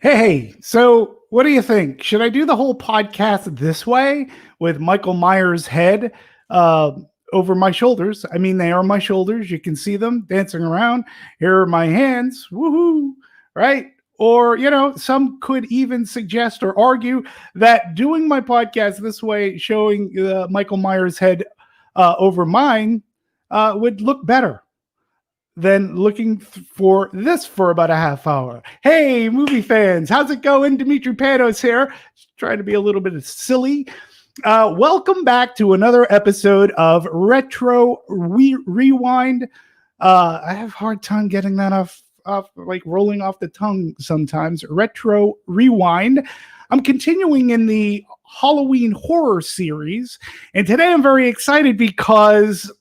Hey, so what do you think? Should I do the whole podcast this way with Michael Myers' head uh, over my shoulders? I mean, they are my shoulders. You can see them dancing around. Here are my hands. Woohoo! Right? Or, some could even suggest or argue that doing my podcast this way, showing Michael Myers' head over mine, would look better than looking for this for about a half hour. Hey, movie fans, how's it going? Demetri Panos here. Trying to be a little bit silly. Welcome back to another episode of Retro Rewind. I have a hard time getting that off, like rolling off the tongue sometimes. Retro Rewind. I'm continuing in the Halloween horror series, and today I'm very excited because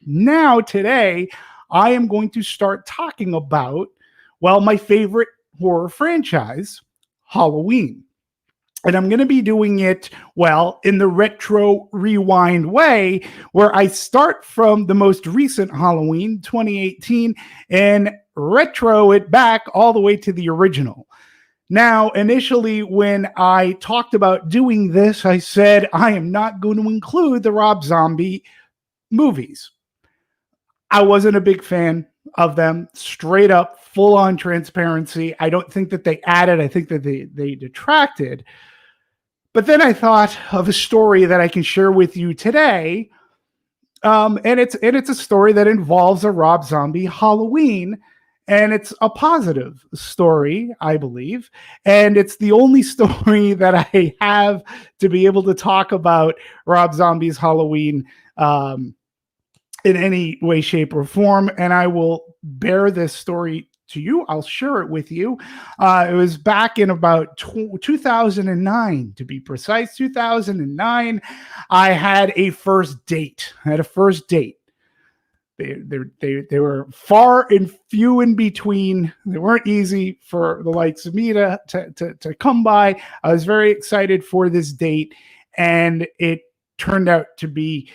today, I am going to start talking about, my favorite horror franchise, Halloween. And I'm going to be doing it, in the retro rewind way, where I start from the most recent Halloween, 2018, and retro it back all the way to the original. Now, initially, when I talked about doing this, I said I am not going to include the Rob Zombie movies. I wasn't a big fan of them. Straight up, full-on transparency. I don't think that they added. I think that they detracted. But then I thought of a story that I can share with you today, and it's a story that involves a Rob Zombie Halloween, and it's a positive story, I believe, and it's the only story that I have to be able to talk about Rob Zombie's Halloween in any way, shape, or form, and I will bear this story to you. I'll share it with you. It was back in about 2009, to be precise. 2009, I had a first date. They were far and few in between. They weren't easy for the likes of me to come by. I was very excited for this date, and it turned out to be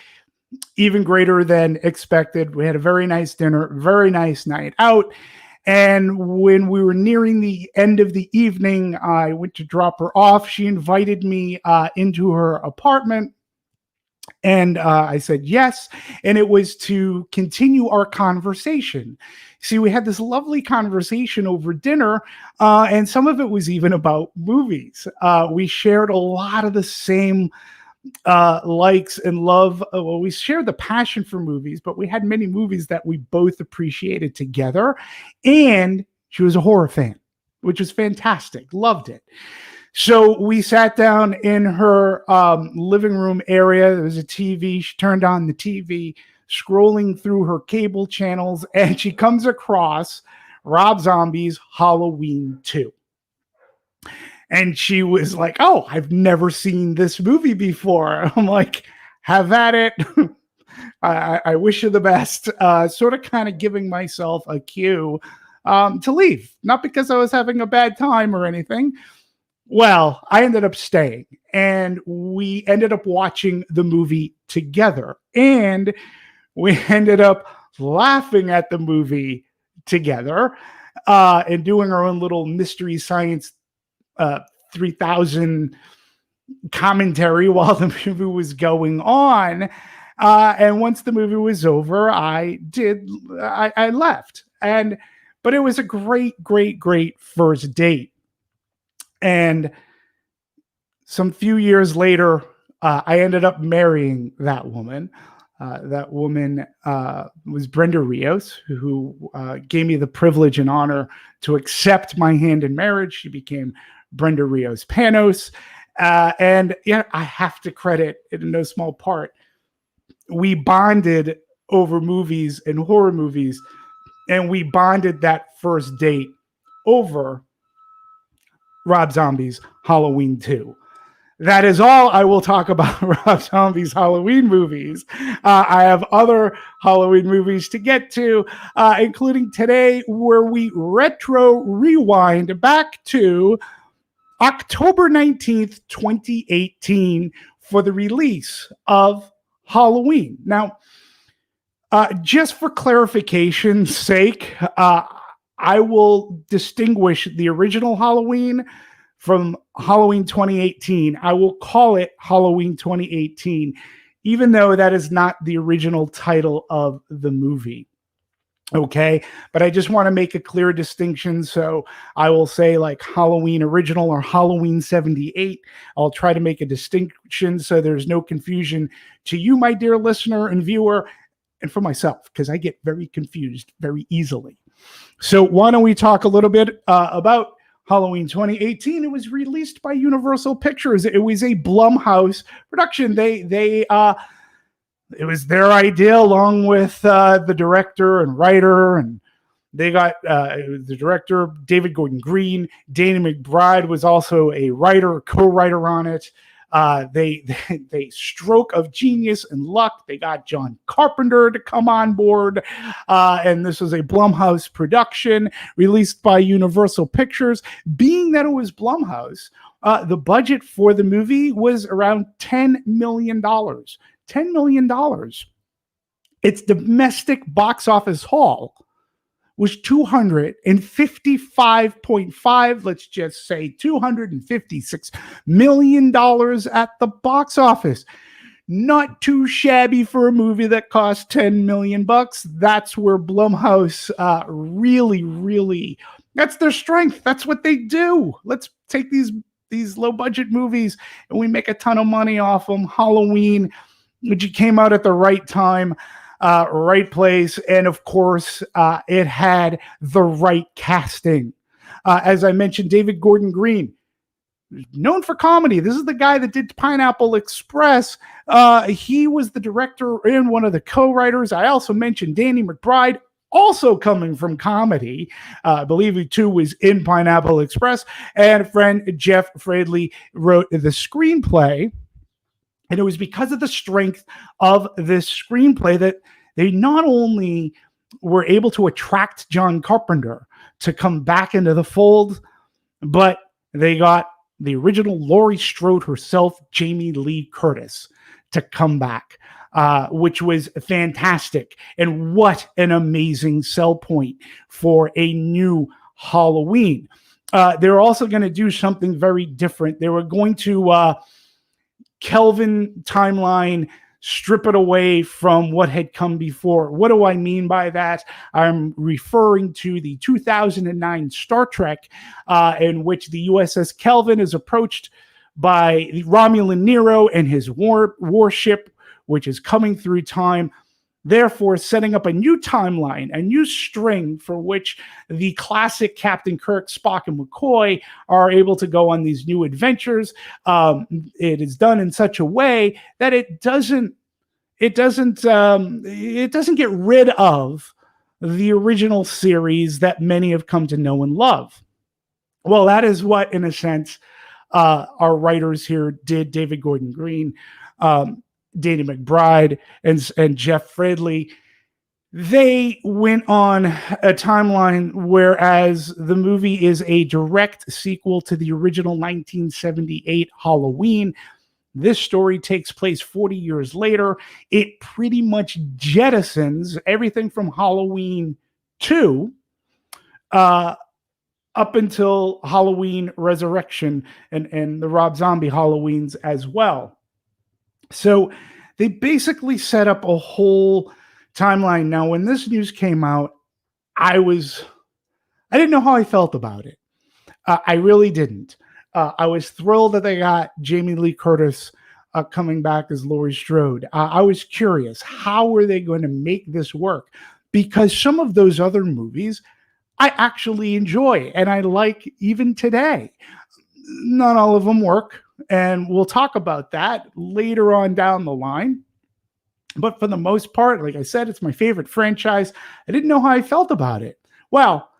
even greater than expected. We had a very nice dinner, very nice night out. And when we were nearing the end of the evening, I went to drop her off. She invited me into her apartment. And I said yes. And it was to continue our conversation. See, we had this lovely conversation over dinner, and some of it was even about movies. We shared a lot of the same likes and love. We shared the passion for movies, but we had many movies that we both appreciated together. And she was a horror fan, which was fantastic. Loved it. So we sat down in her living room area. There was a TV. She turned on the TV, scrolling through her cable channels, and she comes across Rob Zombie's Halloween 2. And she was like, "Oh, I've never seen this movie before." I'm like, "Have at it." I wish you the best. Sort of kind of giving myself a cue to leave. Not because I was having a bad time or anything. Well, I ended up staying, and we ended up watching the movie together. And we ended up laughing at the movie together and doing our own little Mystery Science 3000 commentary while the movie was going on. And once the movie was over, I left. But it was a great first date. And some few years later, I ended up marrying that woman. That woman was Brenda Rios, who gave me the privilege and honor to accept my hand in marriage. She became Brenda Rios Panos. And I have to credit, in no small part, we bonded over movies and horror movies, and we bonded that first date over Rob Zombie's Halloween 2. That is all I will talk about Rob Zombie's Halloween movies. I have other Halloween movies to get to, including today, where we retro rewind back to October 19th, 2018, for the release of Halloween. Now, just for clarification's sake, I will distinguish the original Halloween from Halloween 2018. I will call it Halloween 2018, even though that is not the original title of the movie. Okay, but I just want to make a clear distinction. So I will say like Halloween original or Halloween 78. I'll try to make a distinction so there's no confusion to you, my dear listener and viewer, and for myself, because I get very confused very easily. So why don't we talk a little bit about Halloween 2018? It was released by Universal Pictures. It was a Blumhouse production. It was their idea, along with the director and writer, and they got the director, David Gordon Green. Danny McBride was also a writer, co-writer on it. They stroke of genius and luck. They got John Carpenter to come on board, and this was a Blumhouse production released by Universal Pictures. Being that it was Blumhouse, the budget for the movie was around $10 million. $10 million. Its domestic box office haul was 255.5, let's just say $256 million at the box office. Not too shabby for a movie that cost 10 million bucks. That's where Blumhouse really, that's their strength. That's what they do. Let's take these low budget movies and we make a ton of money off them. Halloween, which came out at the right time, right place, and of course, it had the right casting. As I mentioned, David Gordon Green, known for comedy. This is the guy that did Pineapple Express. He was the director and one of the co-writers. I also mentioned Danny McBride, also coming from comedy. I believe he too was in Pineapple Express. And friend Jeff Fradley wrote the screenplay. And it was because of the strength of this screenplay that they not only were able to attract John Carpenter to come back into the fold, but they got the original Laurie Strode herself, Jamie Lee Curtis, to come back, which was fantastic. And what an amazing sell point for a new Halloween. They're also going to do something very different. They were going to Kelvin timeline, strip it away from what had come before. What do I mean by that? I'm referring to the 2009 Star Trek, in which the USS Kelvin is approached by the Romulan Nero and his warship, which is coming through time, therefore setting up a new timeline, a new string for which the classic Captain Kirk, Spock, and McCoy are able to go on these new adventures. It is done in such a way that it doesn't get rid of the original series that many have come to know and love. Well, that is what, in a sense, our writers here did. David Gordon Green, Danny McBride, and Jeff Fradley, they went on a timeline, whereas the movie is a direct sequel to the original 1978 Halloween. This story takes place 40 years later. It pretty much jettisons everything from Halloween 2 up until Halloween Resurrection and the Rob Zombie Halloweens as well. So they basically set up a whole timeline. Now, when this news came out, I didn't know how I felt about it. I really didn't. I was thrilled that they got Jamie Lee Curtis coming back as Laurie Strode. I was curious, how were they going to make this work? Because some of those other movies I actually enjoy and I like even today. Not all of them work. And we'll talk about that later on down the line. But for the most part, like I said, it's my favorite franchise. I didn't know how I felt about it. Well,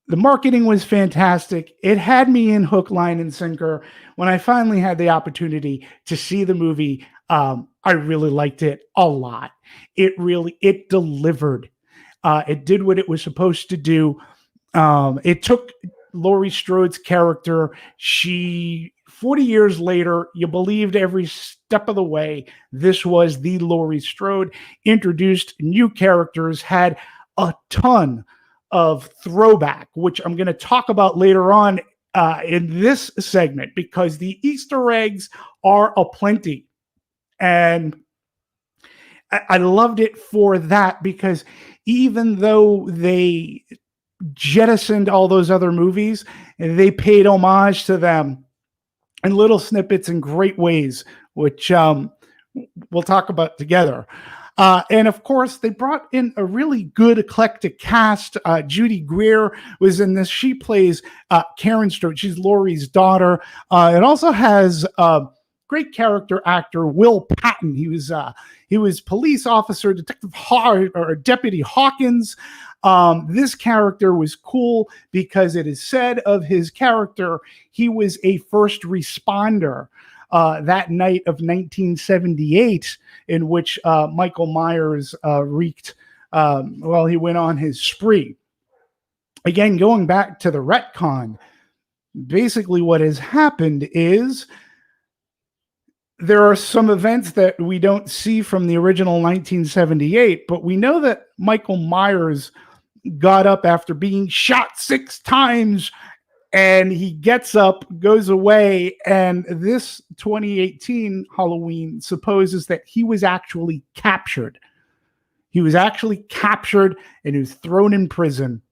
the marketing was fantastic. It had me in hook, line, and sinker. When I finally had the opportunity to see the movie, I really liked it a lot. It delivered. It did what it was supposed to do. It took Laurie Strode's character. 40 years later, you believed every step of the way this was the Laurie Strode, introduced new characters, had a ton of throwback, which I'm going to talk about later on in this segment, because the Easter eggs are aplenty. And I loved it for that, because even though they jettisoned all those other movies, they paid homage to them in little snippets in great ways, which we'll talk about together. And of course, they brought in a really good eclectic cast. Judy Greer was in this. She plays Karen Strode. She's Laurie's daughter. It also has great character actor Will Patton. He was police officer, Deputy Hawkins. This character was cool because it is said of his character he was a first responder that night of 1978, in which Michael Myers he went on his spree. Again, going back to the retcon, basically what has happened is there are some events that we don't see from the original 1978, but we know that Michael Myers got up after being shot 6 times, and he gets up, goes away, and this 2018 Halloween supposes that he was actually captured. He was actually captured and he was thrown in prison.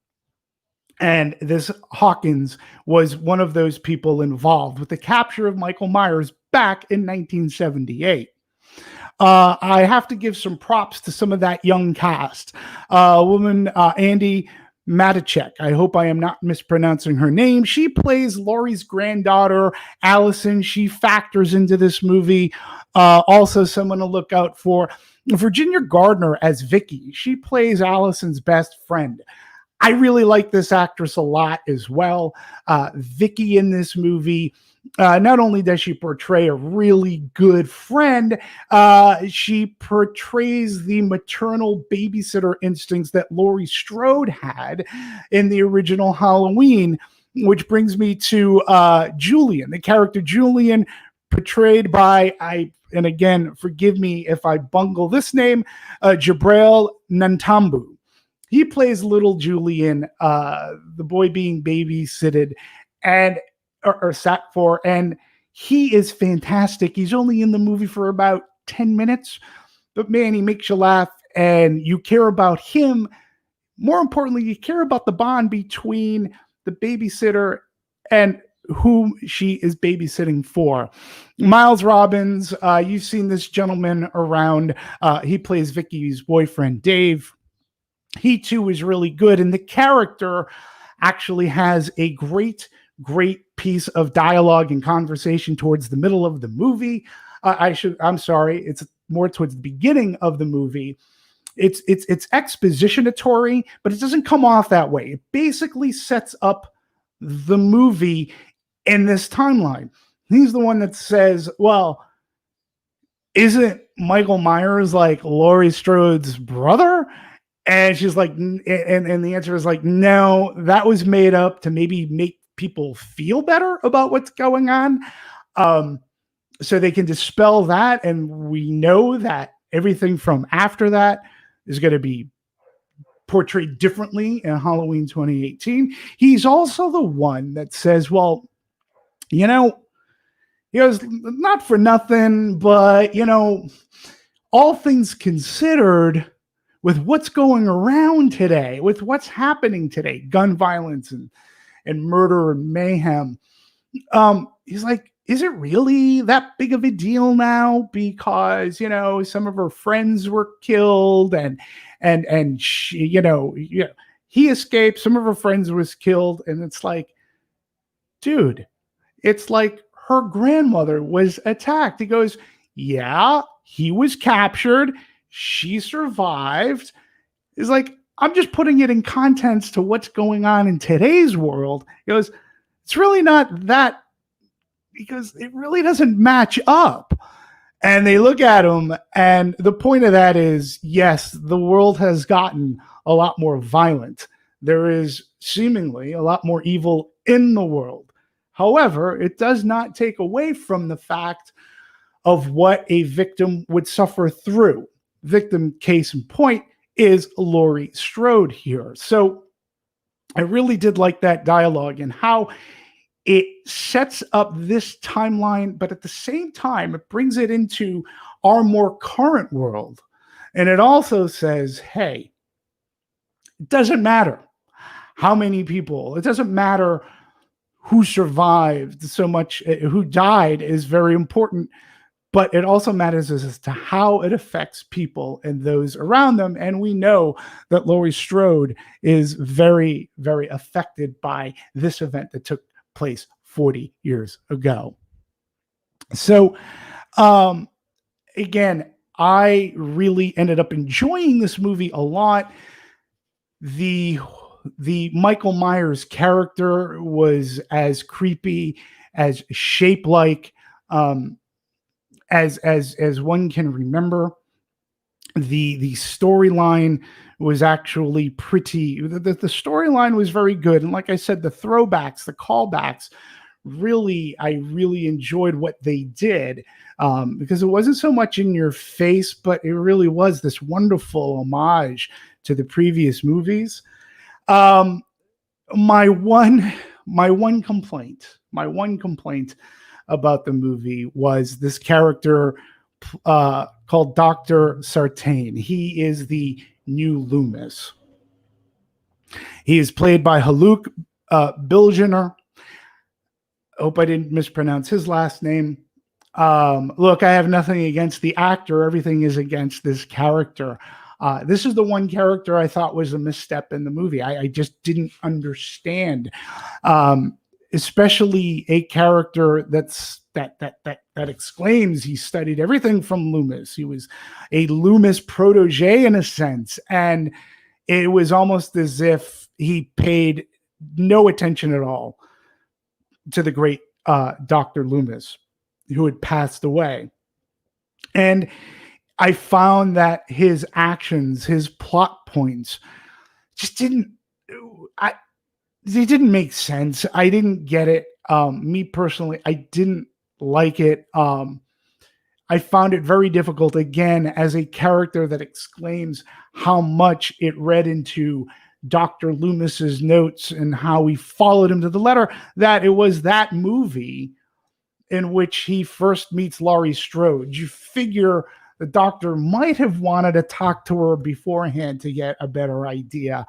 And this Hawkins was one of those people involved with the capture of Michael Myers back in 1978. I have to give some props to some of that young cast. Woman, Andy Matacek. I hope I am not mispronouncing her name. She plays Laurie's granddaughter, Allison. She factors into this movie. Also, someone to look out for. Virginia Gardner as Vicky. She plays Allison's best friend. I really like this actress a lot as well. Vicky in this movie, not only does she portray a really good friend, she portrays the maternal babysitter instincts that Laurie Strode had in the original Halloween, which brings me to Julian, the character Julian, portrayed by, and again, forgive me if I bungle this name, Jabril Nantambu. He plays little Julian, the boy being babysitted or sat for, and he is fantastic. He's only in the movie for about 10 minutes, but man, he makes you laugh, and you care about him. More importantly, you care about the bond between the babysitter and whom she is babysitting for. Miles Robbins, you've seen this gentleman around. He plays Vicky's boyfriend, Dave. He too is really good, and the character actually has a great piece of dialogue and conversation towards the middle of the movie. It's more towards the beginning of the movie. It's expositionatory, but it doesn't come off that way. It basically sets up the movie in this timeline. He's the one that says, well, isn't Michael Myers like Laurie Strode's brother? And she's like, and the answer is like, no, that was made up to maybe make people feel better about what's going on. So they can dispel that. And we know that everything from after that is going to be portrayed differently in Halloween 2018. He's also the one that says, well, he goes, not for nothing, but, all things considered, with what's going around today, with what's happening today, gun violence and murder and mayhem, he's like, is it really that big of a deal now? Because, some of her friends were killed and she, he escaped, some of her friends was killed. And it's like, dude, it's like her grandmother was attacked. He goes, yeah, he was captured. She survived. It's like, I'm just putting it in context to what's going on in today's world. He goes, it's really not that, because it really doesn't match up. And they look at him, and the point of that is, yes, the world has gotten a lot more violent. There is seemingly a lot more evil in the world. However, it does not take away from the fact of what a victim would suffer through. Victim case in point is Laurie Strode here. So I really did like that dialogue and how it sets up this timeline, but at the same time, it brings it into our more current world. And it also says, hey, it doesn't matter how many people, it doesn't matter who survived so much, who died is very important, but it also matters as to how it affects people and those around them. And we know that Laurie Strode is very, very affected by this event that took place 40 years ago. So, again, I really ended up enjoying this movie a lot. The Michael Myers character was as creepy, as shape-like, as one can remember. The storyline was actually pretty. The storyline was very good, and like I said, the throwbacks, the callbacks, I really enjoyed what they did, because it wasn't so much in your face, but it really was this wonderful homage to the previous movies. My one complaint about the movie was this character called Dr. Sartain. He is the new Loomis. He is played by Haluk Bilginer. Hope I didn't mispronounce his last name. Look, I have nothing against the actor. Everything is against this character. This is the one character I thought was a misstep in the movie. I just didn't understand, especially a character that exclaims he studied everything from Loomis. He was a Loomis protege in a sense, and it was almost as if he paid no attention at all to the great Dr. Loomis, who had passed away. And I found that his actions, his plot points, just didn't make sense. I didn't get it. Me personally, I didn't like it. I found it very difficult, again, as a character that exclaims how much it read into Dr. Loomis's notes and how he followed him to the letter, that it was that movie in which he first meets Laurie Strode. You figure the doctor might have wanted to talk to her beforehand to get a better idea.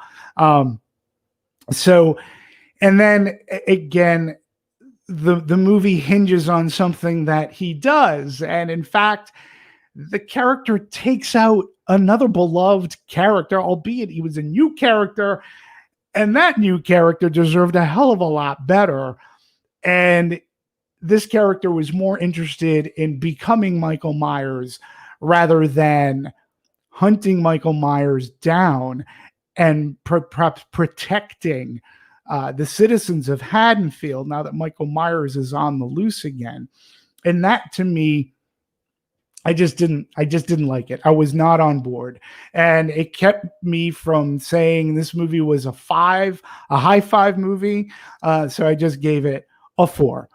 So, and then again, the movie hinges on something that he does. And in fact, the character takes out another beloved character, albeit he was a new character, and that new character deserved a hell of a lot better. And this character was more interested in becoming Michael Myers rather than hunting Michael Myers down and perhaps protecting the citizens of Haddonfield now that Michael Myers is on the loose again. And that, to me, I just didn't like it. I was not on board, and it kept me from saying this movie was a high five movie. So I just gave it a 4.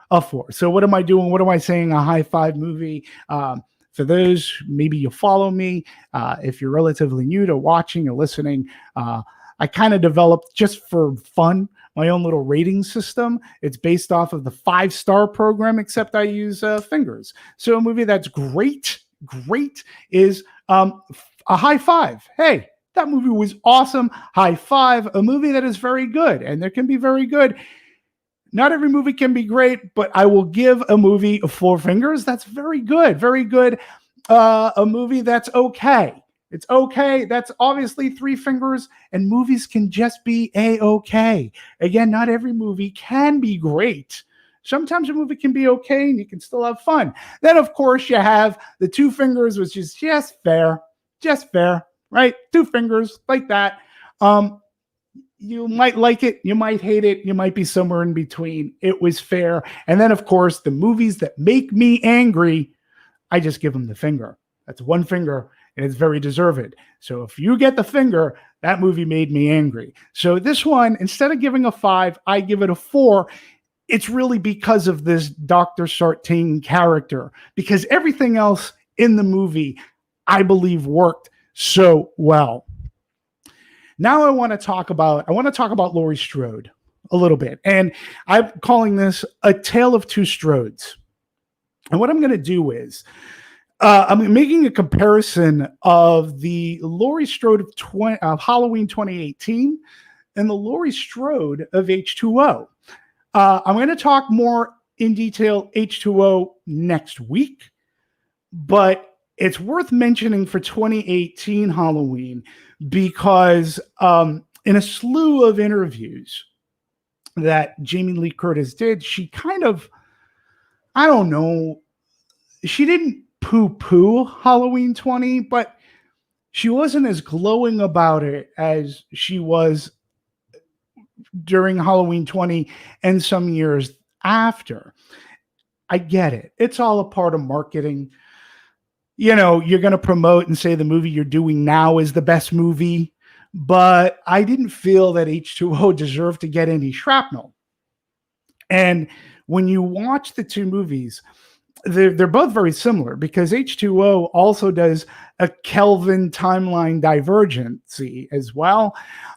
So what am I doing? What am I saying? A high five movie? For those, maybe you follow me. If you're relatively new to watching or listening, I kind of developed, just for fun, my own little rating system. It's based off of the 5-star program, except I use fingers. So a movie that's great is a high 5. Hey, that movie was awesome. High 5. A movie that is very good, and there can be very good. Not every movie can be great, but I will give a movie 4 fingers. That's very good. Very good. A movie that's okay. It's okay. That's obviously 3 fingers, and movies can just be a-okay. Again, not every movie can be great. Sometimes a movie can be okay and you can still have fun. Then, of course, you have the 2 fingers, which is just fair, right? 2 fingers like that. You might like it, you might hate it, you might be somewhere in between. It was fair. And then, of course, the movies that make me angry, I just give them the finger. That's 1 finger, and it's very deserved. So if you get the finger, that movie made me angry. So this one, instead of giving a 5, I give it a 4. It's really because of this Dr. Sartain character, because everything else in the movie, I believe, worked so well. Now I want to talk about Laurie Strode a little bit, and I'm calling this a tale of two Strodes. And what I'm going to do is I'm making a comparison of the Laurie Strode of Halloween 2018 and the Laurie Strode of H2O. I'm going to talk more in detail H2O next week, but it's worth mentioning for 2018 Halloween because in a slew of interviews that Jamie Lee Curtis did, she kind of, I don't know, she didn't poo-poo Halloween 20, but she wasn't as glowing about it as she was during Halloween 20 and some years after. I get it. It's all a part of marketing. You know, you're going to promote and say the movie you're doing now is the best movie, but I didn't feel that H2O deserved to get any shrapnel. And when you watch the two movies, they're both very similar because H2O also does a Kelvin timeline divergency as well.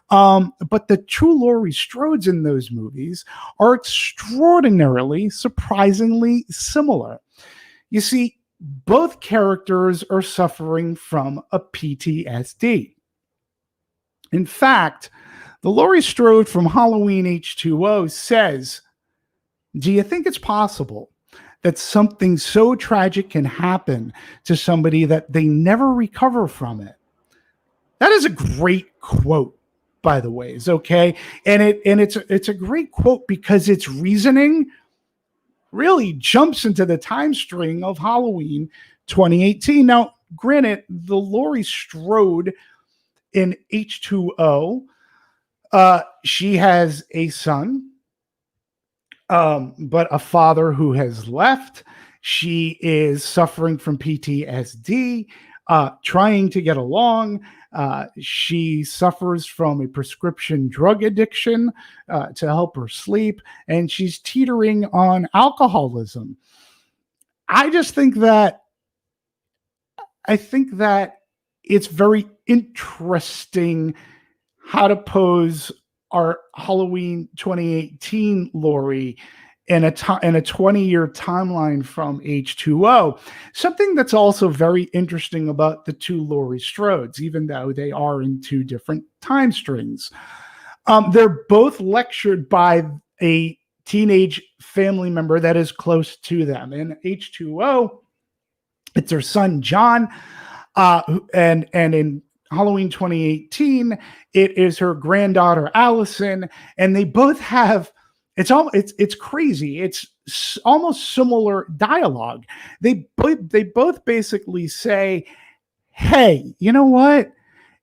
But the true Laurie Strodes in those movies are extraordinarily, surprisingly similar. You see, both characters are suffering from a PTSD. In fact, the Laurie Strode from Halloween H2O says, "Do you think it's possible that something so tragic can happen to somebody that they never recover from it?" That is a great quote, by the way. Is okay, and it's a great quote because its reasoning really jumps into the time string of Halloween 2018. Now, granted, the Laurie Strode in H2O, she has a son, but a father who has left. She is suffering from PTSD, trying to get along. She suffers from a prescription drug addiction to help her sleep, and she's teetering on alcoholism. I think that it's very interesting how to pose our Halloween 2018 Laurie in a 20-year timeline from H2O. Something that's also very interesting about the two Laurie Strodes, even though they are in two different time strings. They're both lectured by a teenage family member that is close to them. In H2O, it's her son, John, and in Halloween 2018, it is her granddaughter, Allison, and they both have, it's crazy. It's almost similar dialogue. They both basically say, "Hey, you know what?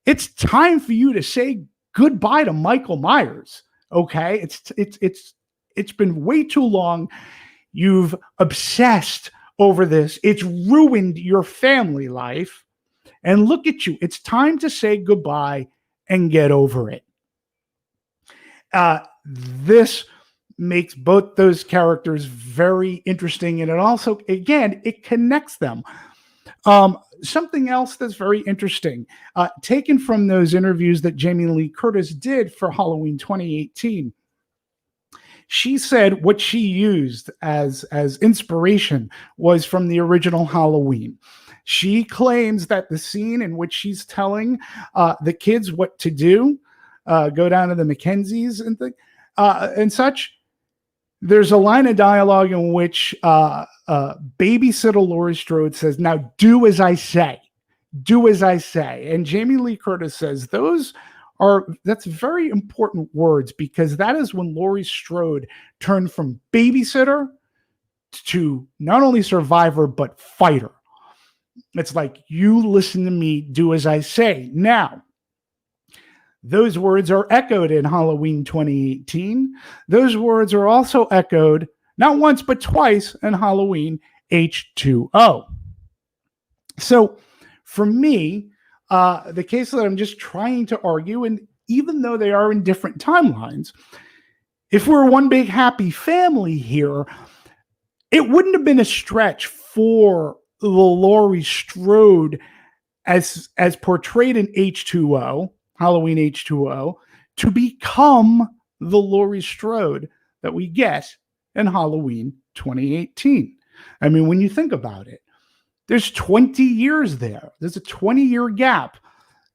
It's time for you to say goodbye to Michael Myers. Okay, it's been way too long. You've obsessed over this. It's ruined your family life. And look at you. It's time to say goodbye and get over it." This makes both those characters very interesting. And it also, again, it connects them. Something else that's very interesting, taken from those interviews that Jamie Lee Curtis did for Halloween 2018. She said what she used as inspiration was from the original Halloween. She claims that the scene in which she's telling the kids what to do, go down to the Mackenzies and such, there's a line of dialogue in which babysitter Laurie Strode says, "Now do as I say. Do as I say." And Jamie Lee Curtis says that's very important words because that is when Laurie Strode turned from babysitter to not only survivor, but fighter. It's like, you listen to me, do as I say. Now, those words are echoed in Halloween 2018. Those words are also echoed not once, but twice in Halloween H2O. So for me, the case that I'm just trying to argue, and even though they are in different timelines, if we're one big happy family here, it wouldn't have been a stretch for the Laurie Strode as portrayed in H2O Halloween H2O to become the Laurie Strode that we get in Halloween 2018. I mean, when you think about it, there's 20 years there. There's a 20-year gap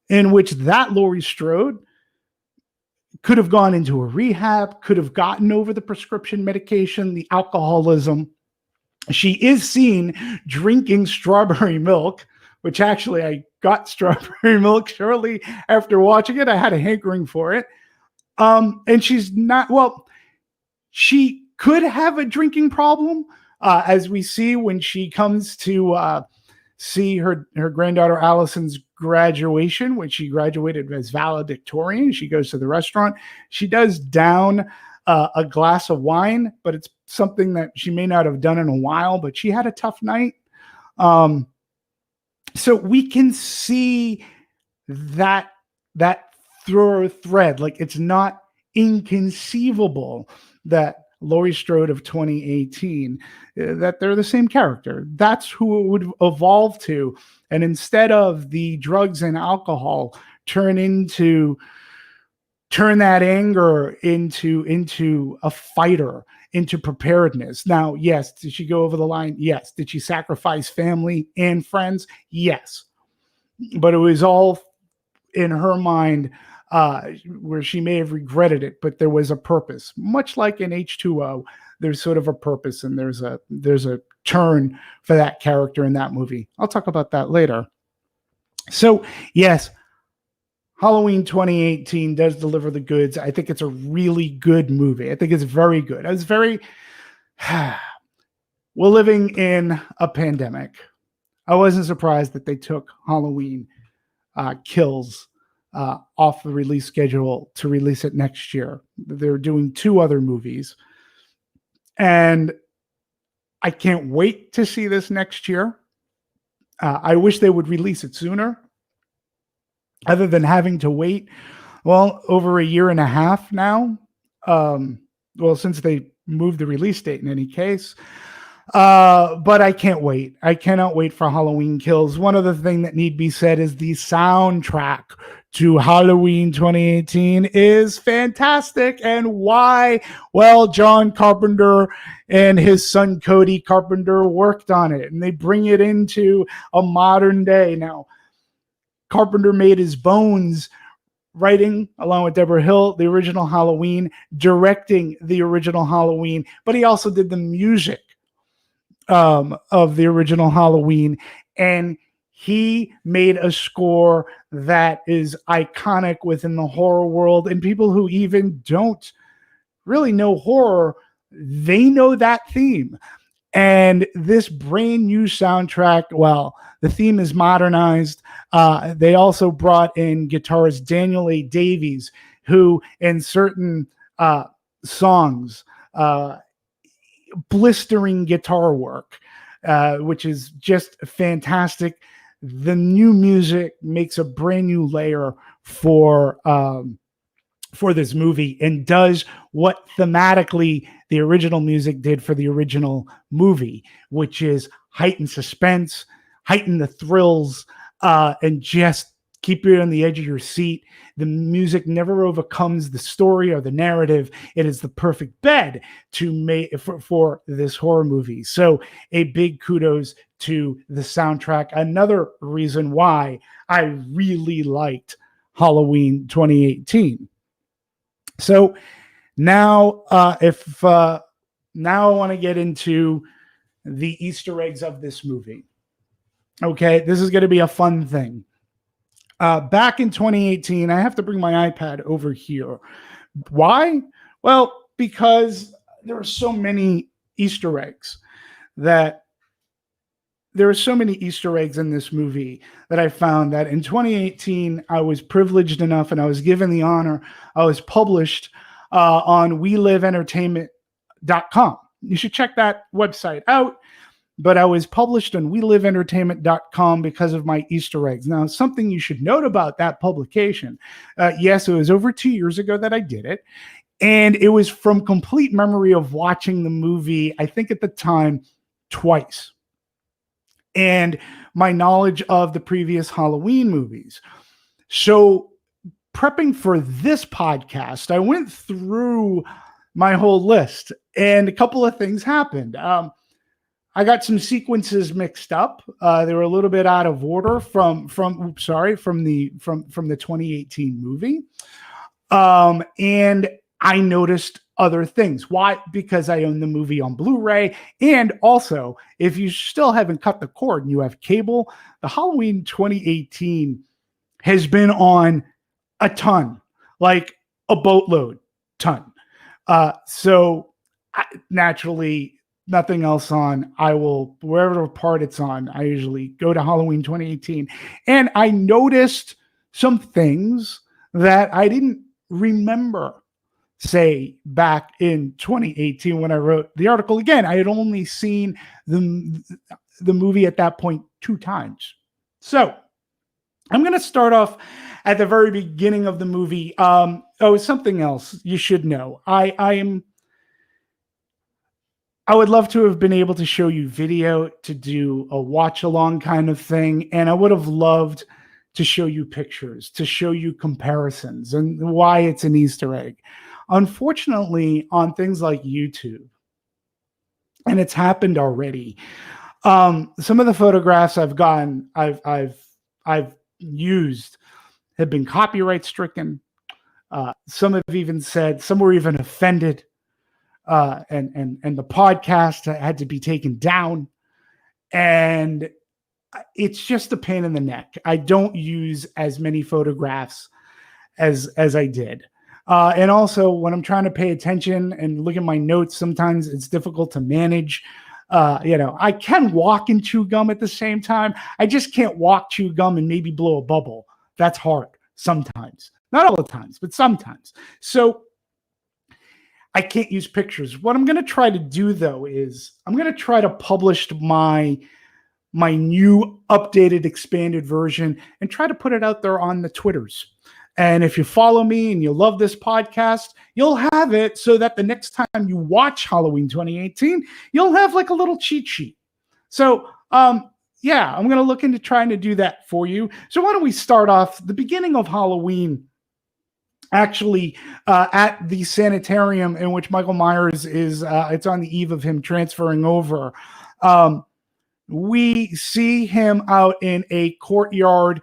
in which that Laurie Strode could have gone into a rehab, could have gotten over the prescription medication, the alcoholism. She is seen drinking strawberry milk, which actually I got strawberry milk shortly after watching it. I had a hankering for it. And she's not, well, she could have a drinking problem, as we see when she comes to see her granddaughter Allison's graduation, when she graduated as valedictorian. She goes to the restaurant. She does down a glass of wine, but it's something that she may not have done in a while, but she had a tough night. So we can see that thread. Like, it's not inconceivable that Laurie Strode of 2018, that they're the same character. That's who it would evolve to. And instead of the drugs and alcohol turn that anger into a fighter, into preparedness. Now, yes, did she go over the line? Yes. Did she sacrifice family and friends? Yes. But it was all in her mind, where she may have regretted it, but there was a purpose. Much like in H2O, there's sort of a purpose, and there's a turn for that character in that movie. I'll talk about that later. So, yes, Halloween 2018 does deliver the goods. I think it's a really good movie. I think it's very good. We're living in a pandemic. I wasn't surprised that they took Halloween Kills off the release schedule to release it next year. They're doing 2 other movies, and I can't wait to see this next year. I wish they would release it sooner, other than having to wait, well, over a year and a half now. Well, since they moved the release date in any case. But I can't wait. I cannot wait for Halloween Kills. One other thing that need be said is the soundtrack to Halloween 2018 is fantastic. And why? Well, John Carpenter and his son Cody Carpenter worked on it, and they bring it into a modern day. Now, Carpenter made his bones writing, along with Deborah Hill, the original Halloween, directing the original Halloween, but he also did the music of the original Halloween, and he made a score that is iconic within the horror world. And people who even don't really know horror, they know that theme. And this brand new soundtrack, well, the theme is modernized. They also brought in guitarist Daniel A. Davies, who in certain songs, blistering guitar work, which is just fantastic. The new music makes a brand new layer for this movie, and does what thematically the original music did for the original movie, which is heighten suspense, heighten the thrills, and just keep you on the edge of your seat. The music never overcomes the story or the narrative. It is the perfect bed to make for this horror movie. So a big kudos to the soundtrack. Another reason why I really liked Halloween 2018. So now, now I want to get into the Easter eggs of this movie. Okay, this is going to be a fun thing. Back in 2018, I have to bring my iPad over here. Why? Well, because there are so many Easter eggs in this movie that I found that in 2018, I was privileged enough, and I was given the honor. I was published on WeLiveEntertainment.com. You should check that website out. But I was published on WeLiveEntertainment.com because of my Easter eggs. Now, something you should note about that publication. Yes, it was over 2 years ago that I did it. And it was from complete memory of watching the movie, I think at the time, twice. And my knowledge of the previous Halloween movies. So prepping for this podcast, I went through my whole list, and a couple of things happened. I got some sequences mixed up. They were a little bit out of order from the 2018 movie. And I noticed other things. Why? Because I own the movie on Blu-ray. And also, if you still haven't cut the cord and you have cable, the Halloween 2018 has been on a ton, like a boatload ton. So naturally, nothing else on. I will, wherever part it's on, I usually go to Halloween 2018. And I noticed some things that I didn't remember, say, back in 2018 when I wrote the article. Again, I had only seen the movie at that point 2 times. So I'm going to start off at the very beginning of the movie. Something else you should know. I would love to have been able to show you video to do a watch along kind of thing. And I would have loved to show you pictures, to show you comparisons and why it's an Easter egg. Unfortunately, on things like YouTube, and it's happened already, some of the photographs I've used have been copyright stricken. Some have even said, some were even offended, and the podcast had to be taken down. And it's just a pain in the neck. I don't use as many photographs as I did. And also, when I'm trying to pay attention and look at my notes, sometimes it's difficult to manage. I can walk and chew gum at the same time. I just can't walk, chew gum, and maybe blow a bubble. That's hard sometimes. Not all the times, but sometimes. So I can't use pictures. What I'm going to try to do, though, is I'm going to try to publish my new updated, expanded version and try to put it out there on the Twitters. And if you follow me and you love this podcast, you'll have it so that the next time you watch Halloween 2018, you'll have like a little cheat sheet. So, I'm going to look into trying to do that for you. So why don't we start off the beginning of Halloween, actually at the sanitarium in which Michael Myers is, it's on the eve of him transferring over. We see him out in a courtyard.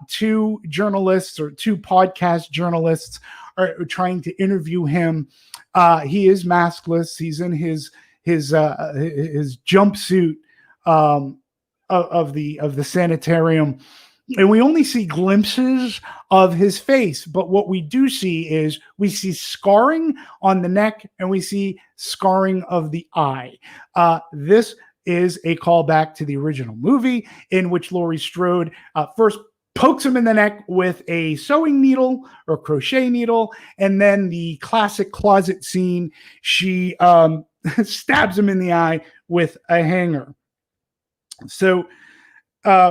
2 journalists or 2 podcast journalists are trying to interview him. He is maskless. He's in his jumpsuit of the sanitarium, and we only see glimpses of his face. But what we do see is we see scarring on the neck and we see scarring of the eye. This is a callback to the original movie in which Laurie Strode first pokes him in the neck with a sewing needle or crochet needle, and then the classic closet scene, she stabs him in the eye with a hanger. So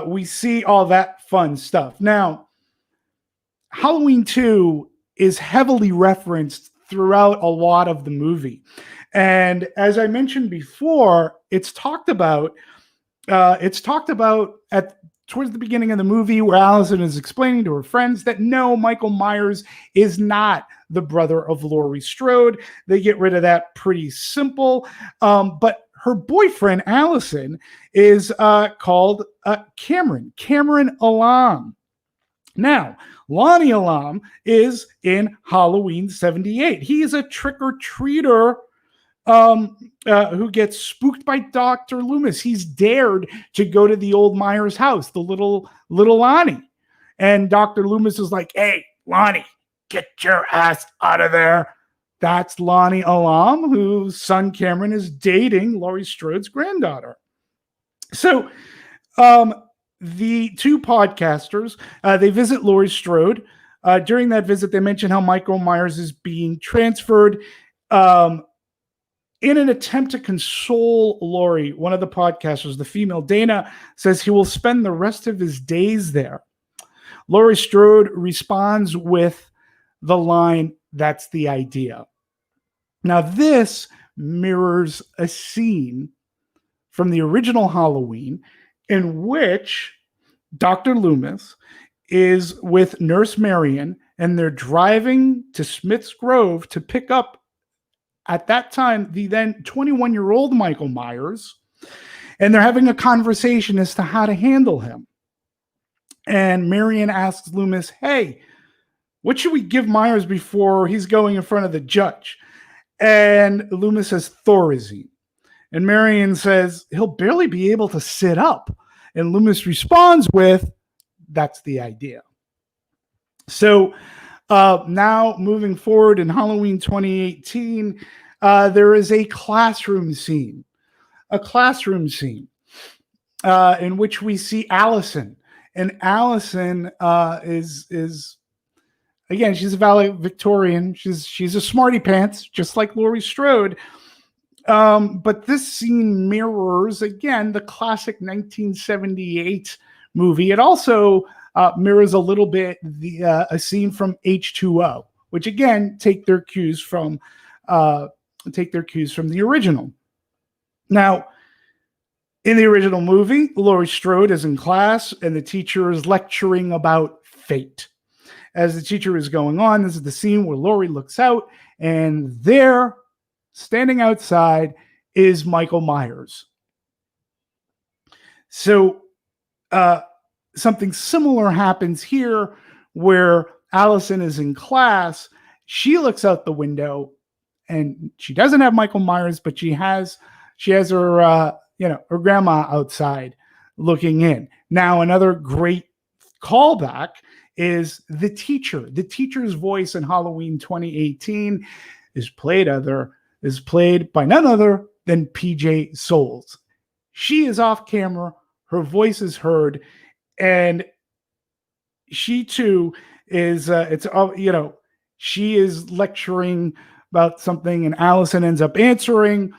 we see all that fun stuff. Now, Halloween 2 is heavily referenced throughout a lot of the movie. And as I mentioned before, it's talked about towards the beginning of the movie where Allison is explaining to her friends that no, Michael Myers is not the brother of Laurie Strode. They get rid of that pretty simple. But her boyfriend, Allison, is called Cameron Alam. Now, Lonnie Alam is in Halloween 78. He is a trick-or-treater who gets spooked by Dr. Loomis. He's dared to go to the old Myers house, the little Lonnie. And Dr. Loomis is like, "Hey, Lonnie, get your ass out of there." That's Lonnie Alam, whose son Cameron is dating Laurie Strode's granddaughter. So the 2 podcasters, they visit Laurie Strode. During that visit, they mention how Michael Myers is being transferred. In an attempt to console Laurie, one of the podcasters, the female Dana, says he will spend the rest of his days there. Laurie Strode responds with the line, "That's the idea." Now, this mirrors a scene from the original Halloween in which Dr. Loomis is with Nurse Marion and they're driving to Smith's Grove to pick up, at that time, the then 21-year-old Michael Myers, and they're having a conversation as to how to handle him. And Marion asks Loomis, hey, what should we give Myers before he's going in front of the judge? And Loomis says Thorazine. And Marion says he'll barely be able to sit up. And Loomis responds with, that's the idea. So now moving forward in Halloween 2018, there is a classroom scene in which we see Allison. And Allison is again, she's a valedictorian. She's a smarty pants, just like Laurie Strode. But this scene mirrors, again, the classic 1978 movie. It also mirrors a little bit a scene from H2O, which again take their cues from the original. Now, in the original movie, Laurie Strode is in class and the teacher is lecturing about fate. As the teacher is going on, this is the scene where Laurie looks out, and there, standing outside, is Michael Myers. So something similar happens here where Allison is in class. She looks out the window, and she doesn't have Michael Myers, but she has her her grandma outside looking in. Now, another great callback is the teacher. The teacher's voice in Halloween 2018 is played by none other than PJ Soles. She is off camera. Her voice is heard, and she too is. She is lecturing about something, and Allison ends up answering.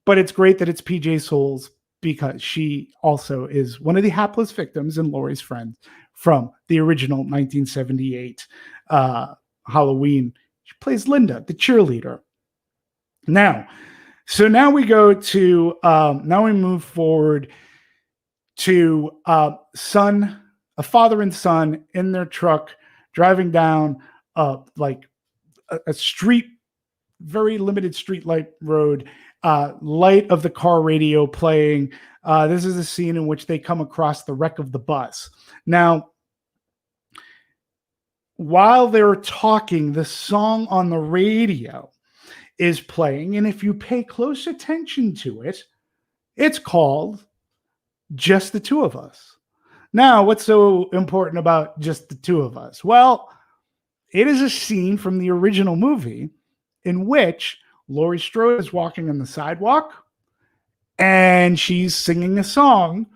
But it's great that it's PJ Soles because she also is one of the hapless victims and Laurie's friend from the original 1978 Halloween. She plays Linda, the cheerleader. Now we go to now we move forward to a father and son in their truck driving down like a street, very limited street light road. Light of the car radio playing. This is a scene in which they come across the wreck of the bus. Now, while they're talking, the song on the radio is playing, and if you pay close attention to it, it's called Just the Two of Us. Now, what's so important about Just the Two of Us? Well, it is a scene from the original movie in which Laurie Strode is walking on the sidewalk and she's singing a song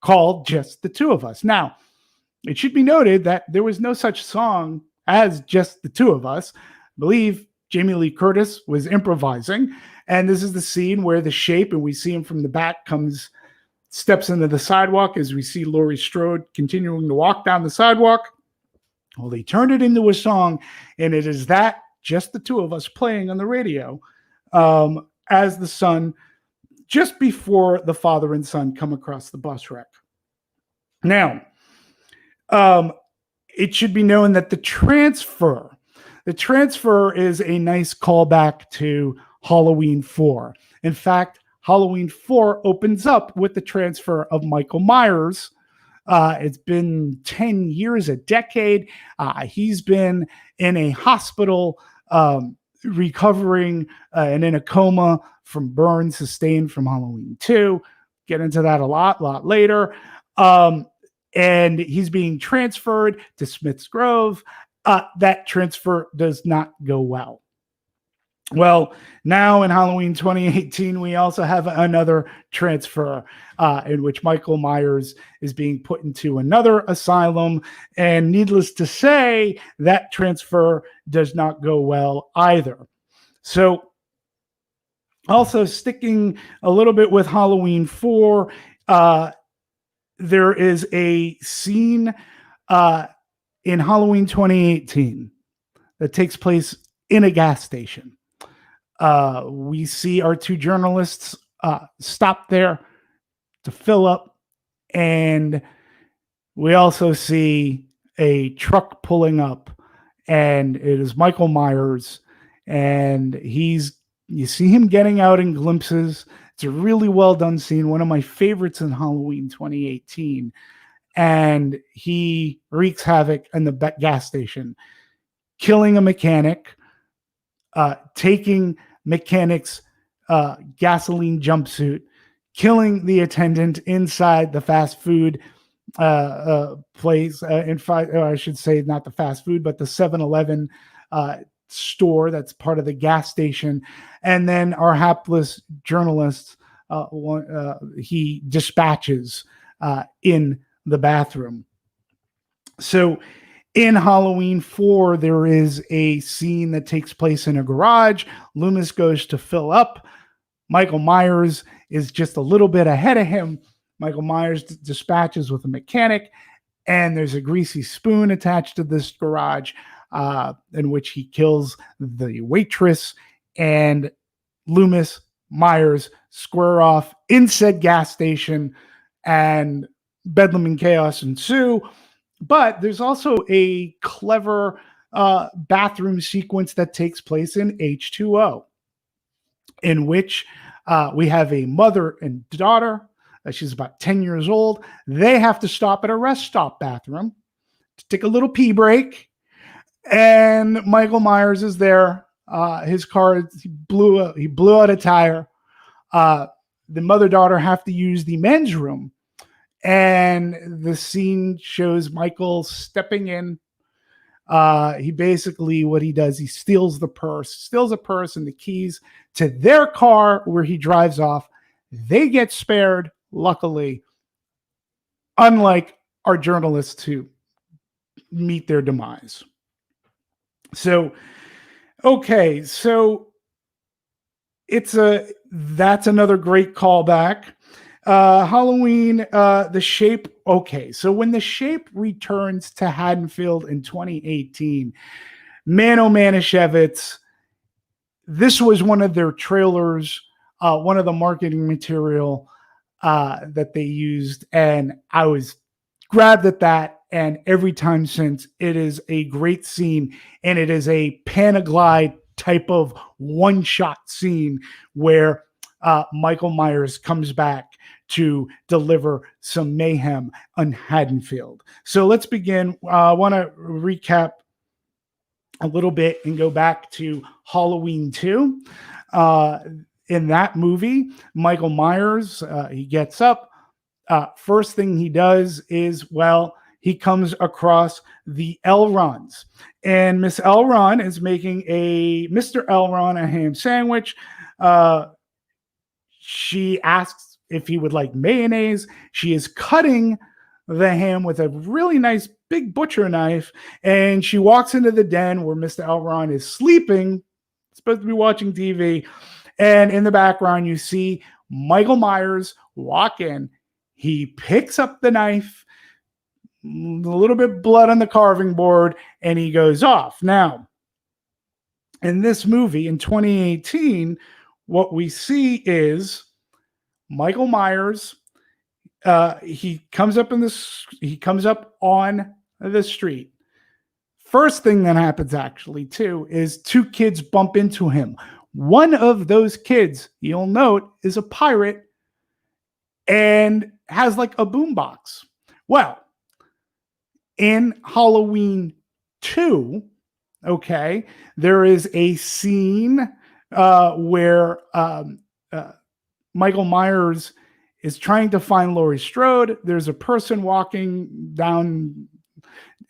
called Just the Two of Us. Now, it should be noted that there was no such song as Just the Two of Us. I believe Jamie Lee Curtis was improvising, and this is the scene where the shape, and we see him from the back, steps into the sidewalk as we see Laurie Strode continuing to walk down the sidewalk. Well, they turned it into a song, and it is that Just the Two of Us playing on the radio as the son, just before the father and son come across the bus wreck. Now, it should be known that the transfer is a nice callback to Halloween 4. In fact, Halloween 4 opens up with the transfer of Michael Myers. It's been 10 years, a decade. He's been in a hospital recovering and in a coma from burns sustained from Halloween 2. Get into that a lot later. And he's being transferred to Smith's Grove. That transfer does not go well. Well, now in Halloween 2018, we also have another transfer in which Michael Myers is being put into another asylum. And needless to say, that transfer does not go well either. So also sticking a little bit with Halloween 4, there is a scene in Halloween 2018 that takes place in a gas station. We see our two journalists stop there to fill up, and we also see a truck pulling up, and it is Michael Myers, and you see him getting out in glimpses. It's a really well done scene, one of my favorites in Halloween 2018, and he wreaks havoc in the gas station, killing a mechanic, taking mechanic's gasoline jumpsuit, killing the attendant inside the fast food place. In fact, I should say not the fast food, but the 7-Eleven store that's part of the gas station. And then our hapless journalist, he dispatches in the bathroom. So in Halloween 4, there is a scene that takes place in a garage. Loomis goes to fill up. Michael Myers is just a little bit ahead of him. Michael Myers dispatches with a mechanic, and there's a greasy spoon attached to this garage in which he kills the waitress, and Loomis, Myers square off in said gas station, and bedlam and chaos ensue. But there's also a clever bathroom sequence that takes place in H2O, in which we have a mother and daughter. She's about 10 years old. They have to stop at a rest stop bathroom to take a little pee break. And Michael Myers is there. His car, he blew out a tire. The mother-daughter have to use the men's room. And the scene shows Michael stepping in. He basically, what he does, he steals a purse and the keys to their car where he drives off. They get spared, luckily, unlike our journalists who meet their demise. So, okay, so that's another great callback. Halloween, the Shape. Okay, so when the Shape returns to Haddonfield in 2018, man, oh Manischewitz, this was one of their trailers, one of the marketing material that they used, and I was grabbed at that. And every time since, it is a great scene, and it is a Panaglide type of one-shot scene where Michael Myers comes back to deliver some mayhem on Haddonfield. So let's begin. I want to recap a little bit and go back to Halloween 2. In that movie, Michael Myers, he gets up. First thing he does is, he comes across the Elrons. And Miss Elron is making Mr. Elron a ham sandwich. She asks if he would like mayonnaise. She is cutting the ham with a really nice big butcher knife, and she walks into the den where Mr. Elron is sleeping, supposed to be watching TV, and in the background you see Michael Myers walk in. He picks up the knife, a little bit blood on the carving board, and he goes off. Now, in this movie in 2018, what we see is Michael Myers. He comes up on the street. First thing that happens, actually, too, is two kids bump into him. One of those kids, you'll note, is a pirate and has like a boombox. Well, in Halloween 2, okay, there is a scene where Michael Myers is trying to find Laurie Strode. There's a person walking down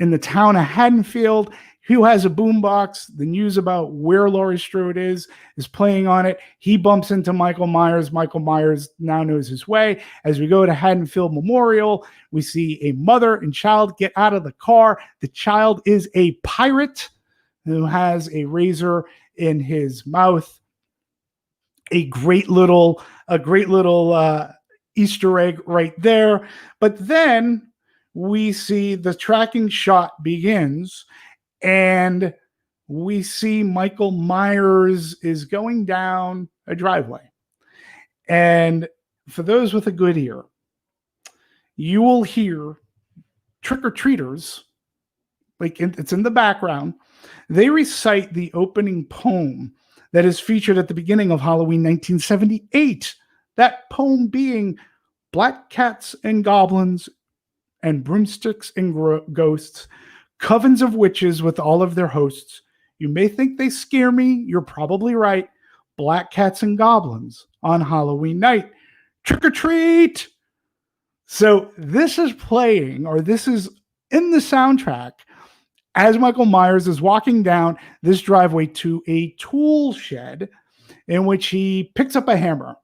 in the town of Haddonfield who has a boombox. The news about where Laurie Strode is playing on it. He bumps into Michael Myers. Michael Myers now knows his way. As we go to Haddonfield Memorial, we see a mother and child get out of the car. The child is a pirate who has a razor in his mouth. A great little Easter egg right there. But then we see the tracking shot begins, and we see Michael Myers is going down a driveway. And for those with a good ear, you will hear trick-or-treaters like it's in the background. They recite the opening poem that is featured at the beginning of Halloween 1978. That poem being black cats and goblins and broomsticks and ghosts, covens of witches with all of their hosts. You may think they scare me. You're probably right. Black cats and goblins on Halloween night. Trick or treat. So this is playing, or this is in the soundtrack as Michael Myers is walking down this driveway to a tool shed in which he picks up a hammer.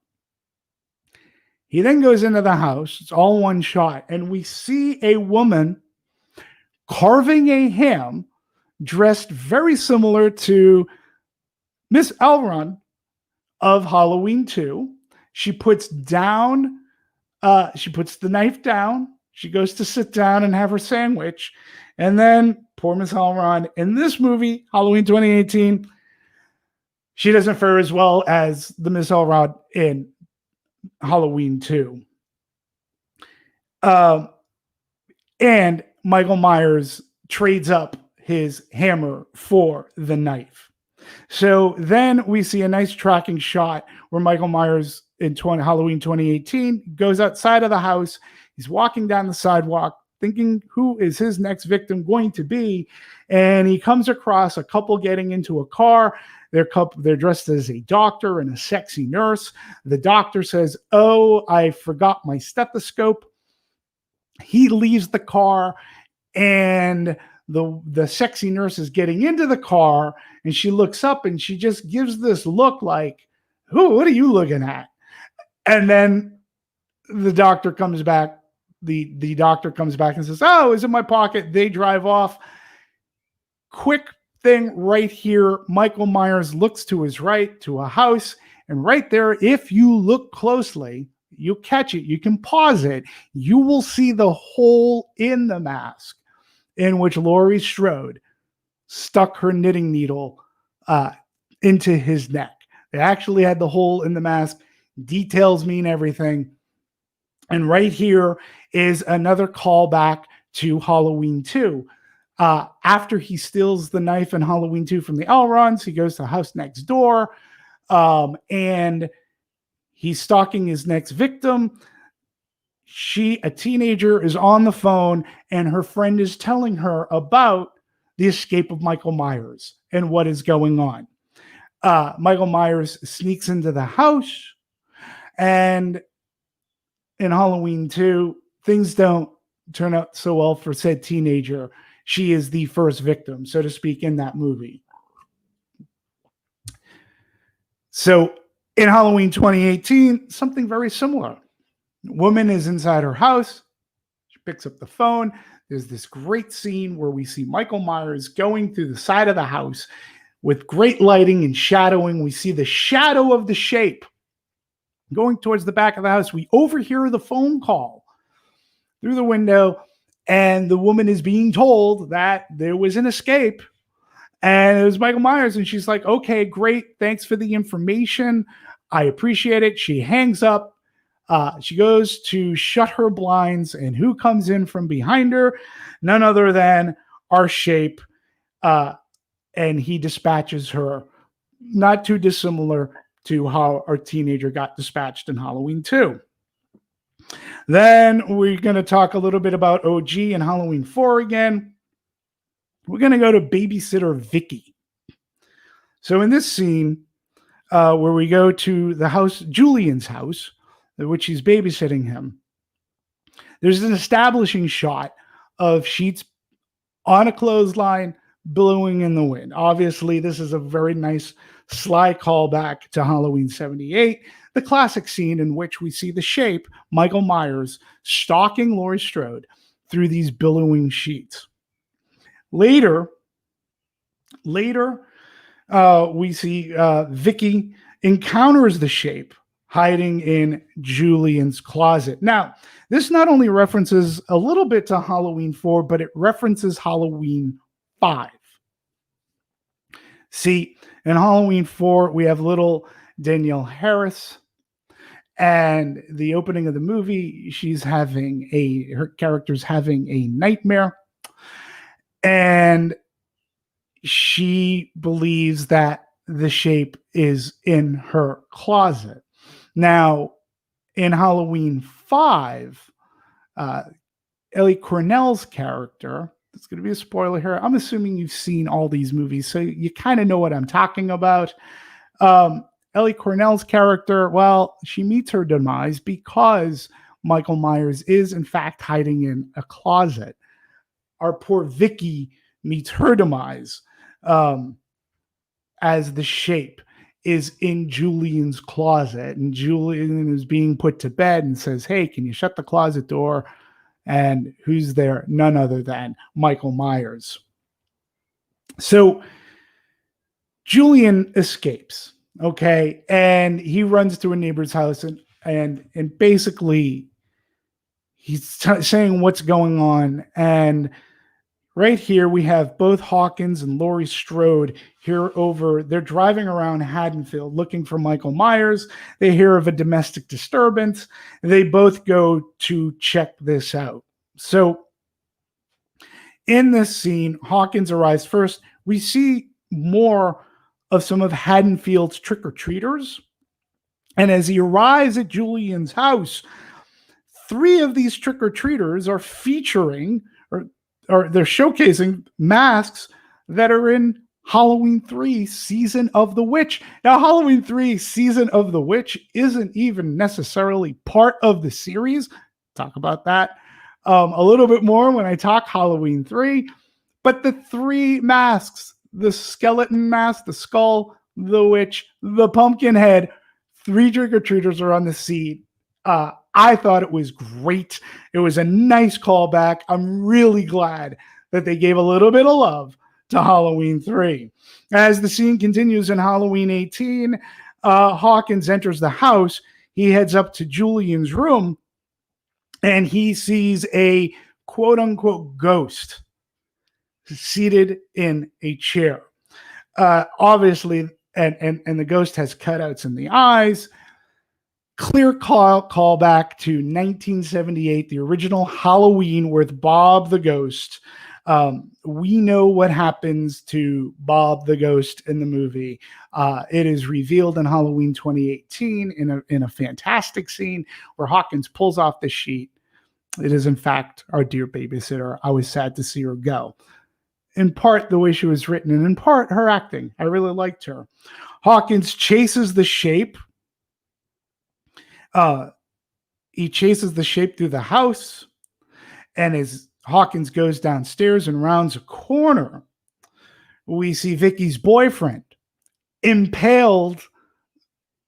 He then goes into the house. It's all one shot. And we see a woman carving a ham dressed very similar to Miss Elron of Halloween 2. She puts the knife down. She goes to sit down and have her sandwich. And then poor Miss Elron in this movie, Halloween 2018, she doesn't fare as well as the Miss Elron in Halloween 2. And Michael Myers trades up his hammer for the knife. So then we see a nice tracking shot where Michael Myers in Halloween 2018 goes outside of the house. He's walking down the sidewalk thinking who is his next victim going to be. And he comes across a couple getting into a car. They're dressed as a doctor and a sexy nurse. The doctor says, "Oh, I forgot my stethoscope." He leaves the car, and the sexy nurse is getting into the car, and she looks up and she just gives this look like, what are you looking at? And then the doctor comes back. The doctor comes back and says, "Oh, it's in my pocket." They drive off. Quick thing right here. Michael Myers looks to his right to a house, and right there, if you look closely, you catch it. You can pause it. You will see the hole in the mask in which Laurie Strode stuck her knitting needle into his neck. They actually had the hole in the mask. Details mean everything. And right here is another callback to Halloween 2. After he steals the knife in Halloween 2 from the Elrons, he goes to the house next door, and he's stalking his next victim. A teenager, is on the phone, and her friend is telling her about the escape of Michael Myers and what is going on. Michael Myers sneaks into the house, and in Halloween 2, things don't turn out so well for said teenager. She is the first victim, so to speak, in that movie. So in Halloween 2018, something very similar. Woman is inside her house. She picks up the phone. There's this great scene where we see Michael Myers going through the side of the house with great lighting and shadowing. We see the shadow of the shape going towards the back of the house. We overhear the phone call through the window, and the woman is being told that there was an escape, and it was Michael Myers. And she's like, "Okay, great. Thanks for the information. I appreciate it." She hangs up. She goes to shut her blinds, and who comes in from behind her? None other than our shape. And he dispatches her, not too dissimilar to how our teenager got dispatched in Halloween 2. Then we're going to talk a little bit about OG and Halloween 4 again. We're going to go to babysitter Vicky. So in this scene, where we go to the house, Julian's house, which he's babysitting him, there's an establishing shot of sheets on a clothesline billowing in the wind. Obviously, this is a very nice sly callback to Halloween 78, the classic scene in which we see the shape, Michael Myers, stalking Laurie Strode through these billowing sheets. Later, we see Vicky encounters the shape hiding in Julian's closet. Now, this not only references a little bit to Halloween 4, but it references Halloween 5. See, in Halloween 4, we have little Danielle Harris, and the opening of the movie, her character's having a nightmare, And she believes that the shape is in her closet. Now, in Halloween 5, Ellie Cornell's character, it's going to be a spoiler here. I'm assuming you've seen all these movies, so you kind of know what I'm talking about. Ellie Cornell's character, well, she meets her demise because Michael Myers is, in fact, hiding in a closet. Our poor Vicky meets her demise as the shape is in Julian's closet. And Julian is being put to bed and says, hey, can you shut the closet door? And who's there? None other than Michael Myers. So Julian escapes, okay? And he runs to a neighbor's house and basically he's saying what's going on. And right here, we have both Hawkins and Laurie Strode they're driving around Haddonfield looking for Michael Myers. They hear of a domestic disturbance. They both go to check this out. So in this scene, Hawkins arrives first. We see more of some of Haddonfield's trick-or-treaters. And as he arrives at Julian's house, 3 of these trick-or-treaters are featuring or they're showcasing masks that are in Halloween 3 Season of the Witch. Now, Halloween 3 Season of the Witch isn't even necessarily part of the series. Talk about that a little bit more when I talk Halloween 3. But the 3 masks, the skeleton mask, the skull, the witch, the pumpkin head, 3 trick-or-treaters are on the scene. I thought it was great. It was a nice callback. I'm really glad that they gave a little bit of love to Halloween 3. As the scene continues in Halloween 18, Hawkins enters the house. He heads up to Julian's room, and he sees a quote-unquote ghost seated in a chair. Obviously, and the ghost has cutouts in the eyes. Clear call back to 1978, the original Halloween with Bob the Ghost. We know what happens to Bob the Ghost in the movie. It is revealed in Halloween 2018 in a fantastic scene where Hawkins pulls off the sheet. It is, in fact, our dear babysitter. I was sad to see her go. In part, the way she was written, and in part, her acting. I really liked her. Hawkins chases the shape. He chases the shape through the house, and as Hawkins goes downstairs and rounds a corner, we see Vicky's boyfriend impaled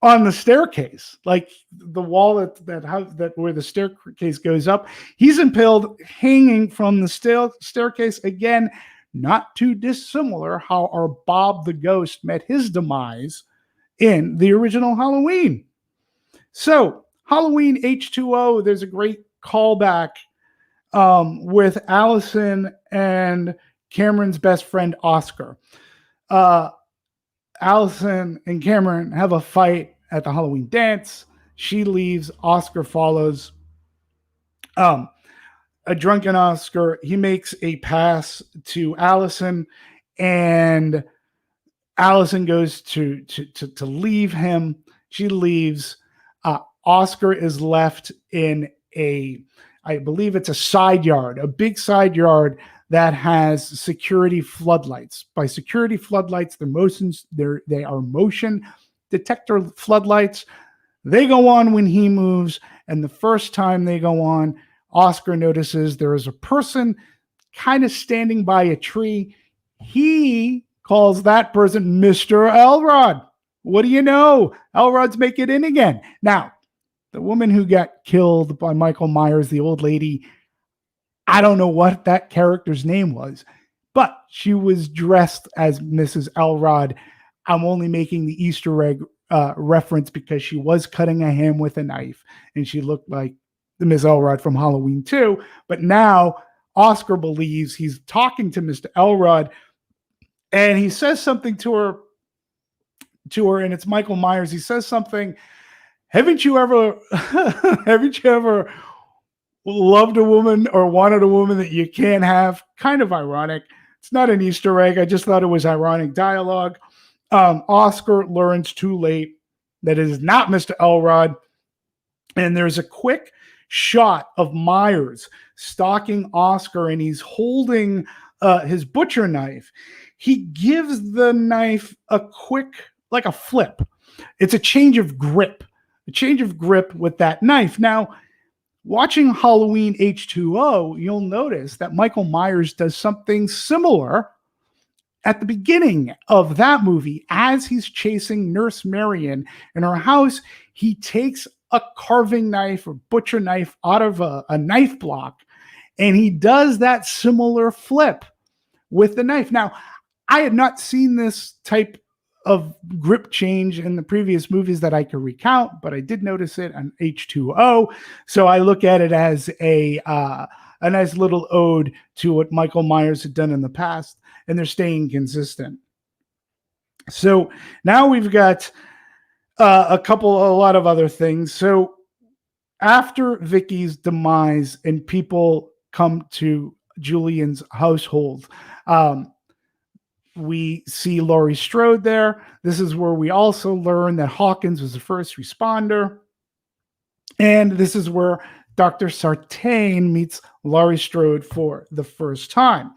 on the staircase, like the wall that where the staircase goes up. He's impaled, hanging from the staircase. Again, not too dissimilar how our Bob the Ghost met his demise in the original Halloween. So, Halloween H2O, there's a great callback with Allison and Cameron's best friend, Oscar. Allison and Cameron have a fight at the Halloween dance. She leaves. Oscar follows. A drunken Oscar, he makes a pass to Allison, and Allison goes to leave him. She leaves. Oscar is left in I believe it's a side yard, a big side yard that has security floodlights. By security floodlights, they are motion detector floodlights. They go on when he moves, and the first time they go on, Oscar notices there is a person kind of standing by a tree. He calls that person Mr. Elrod. What do you know? Elrod's making it in again. Now, the woman who got killed by Michael Myers, the old lady, I don't know what that character's name was, but she was dressed as Mrs. Elrod. I'm only making the Easter egg reference because she was cutting a ham with a knife, and she looked like the Ms. Elrod from Halloween 2. But now Oscar believes he's talking to Mr. Elrod, and he says something to her, and it's Michael Myers. He says something. Haven't you ever loved a woman or wanted a woman that you can't have? Kind of ironic. It's not an Easter egg. I just thought it was ironic dialogue. Oscar learns too late that it is not Mr. Elrod. And there's a quick shot of Myers stalking Oscar, and he's holding his butcher knife. He gives the knife a quick, like a flip. It's a change of grip with that knife. Now, watching Halloween H2O, you'll notice that Michael Myers does something similar at the beginning of that movie. As he's chasing Nurse Marion in her house, he takes a carving knife or butcher knife out of a knife block, and he does that similar flip with the knife. Now, I had not seen this type of grip change in the previous movies that I could recount, but I did notice it on H2O. So I look at it as a nice little ode to what Michael Myers had done in the past, and they're staying consistent. So now we've got a lot of other things. So after Vicky's demise and people come to Julian's household, we see Laurie Strode there. This is where we also learn that Hawkins was the first responder. And this is where Dr. Sartain meets Laurie Strode for the first time.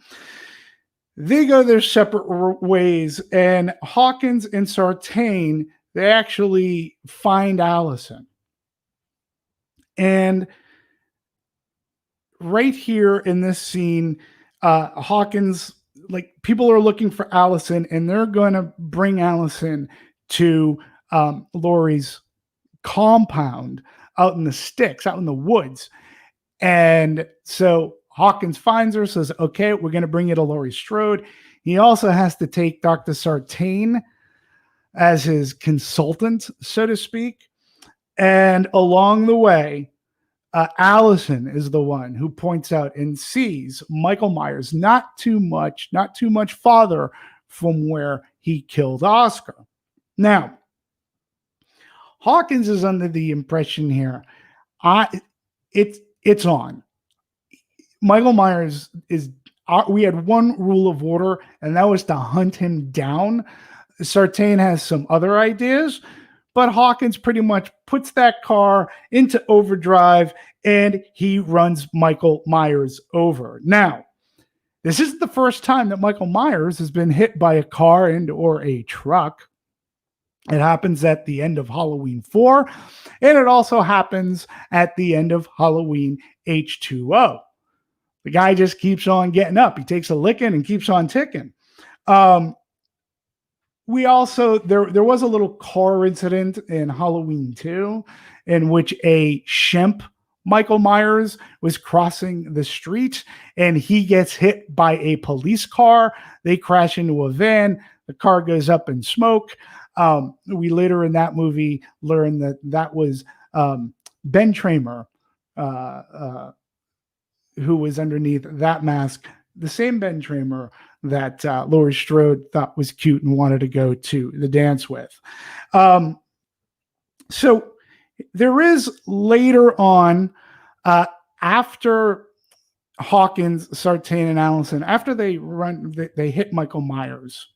They go their separate ways, and Hawkins and Sartain, they actually find Allison. And right here in this scene, Hawkins, like, people are looking for Allison, and they're going to bring Allison to Laurie's compound out in the sticks, out in the woods. And so Hawkins finds her, says, okay, we're going to bring you to Laurie Strode. He also has to take Dr. Sartain as his consultant, so to speak. And along the way, Allison is the one who points out and sees Michael Myers not too much farther from where he killed Oscar. Now, Hawkins is under the impression here, it's on. Michael Myers is, we had one rule of order, and that was to hunt him down. Sartain has some other ideas, but Hawkins pretty much puts that car into overdrive, and he runs Michael Myers over. Now, this isn't the first time that Michael Myers has been hit by a car and or a truck. It happens at the end of Halloween 4, and it also happens at the end of Halloween H2O. The guy just keeps on getting up. He takes a licking and keeps on ticking. We also, there was a little car incident in Halloween 2 in which a Shemp Michael Myers was crossing the street, and he gets hit by a police car. They crash into a van. The car goes up in smoke. We later in that movie learn that was Ben Tramer, who was underneath that mask, the same Ben Tramer that Laurie Strode thought was cute and wanted to go to the dance with. So there is later on, after Hawkins, Sartain, and Allison, after they hit Michael Myers,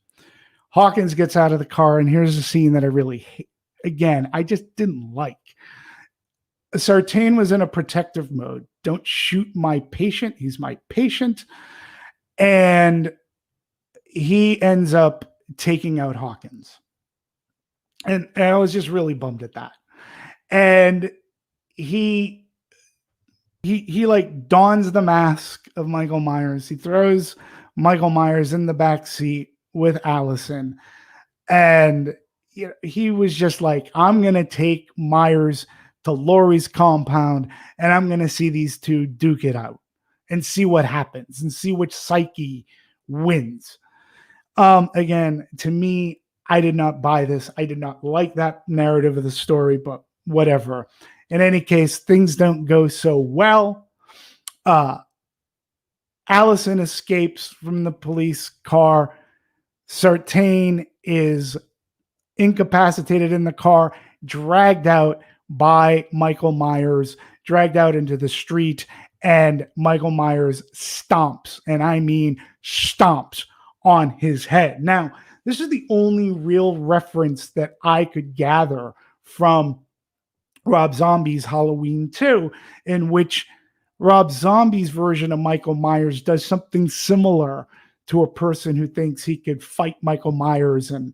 Hawkins gets out of the car, and here's a scene that I really hate. Again, I just didn't like. Sartain was in a protective mode. Don't shoot my patient. He's my patient. And he ends up taking out Hawkins. And I was just really bummed at that. And he like dons the mask of Michael Myers. He throws Michael Myers in the back seat with Allison. And he was just like, I'm going to take Myers to Laurie's compound, and I'm going to see these two duke it out and see what happens and see which psyche wins. Again, to me, I did not buy this. I did not like that narrative of the story, but whatever. In any case, things don't go so well. Allison escapes from the police car. Sartain is incapacitated in the car, dragged out by Michael Myers, dragged out into the street, and Michael Myers stomps, and I mean stomps, on his head. Now, this is the only real reference that I could gather from Rob Zombie's Halloween 2, in which Rob Zombie's version of Michael Myers does something similar to a person who thinks he could fight Michael Myers, and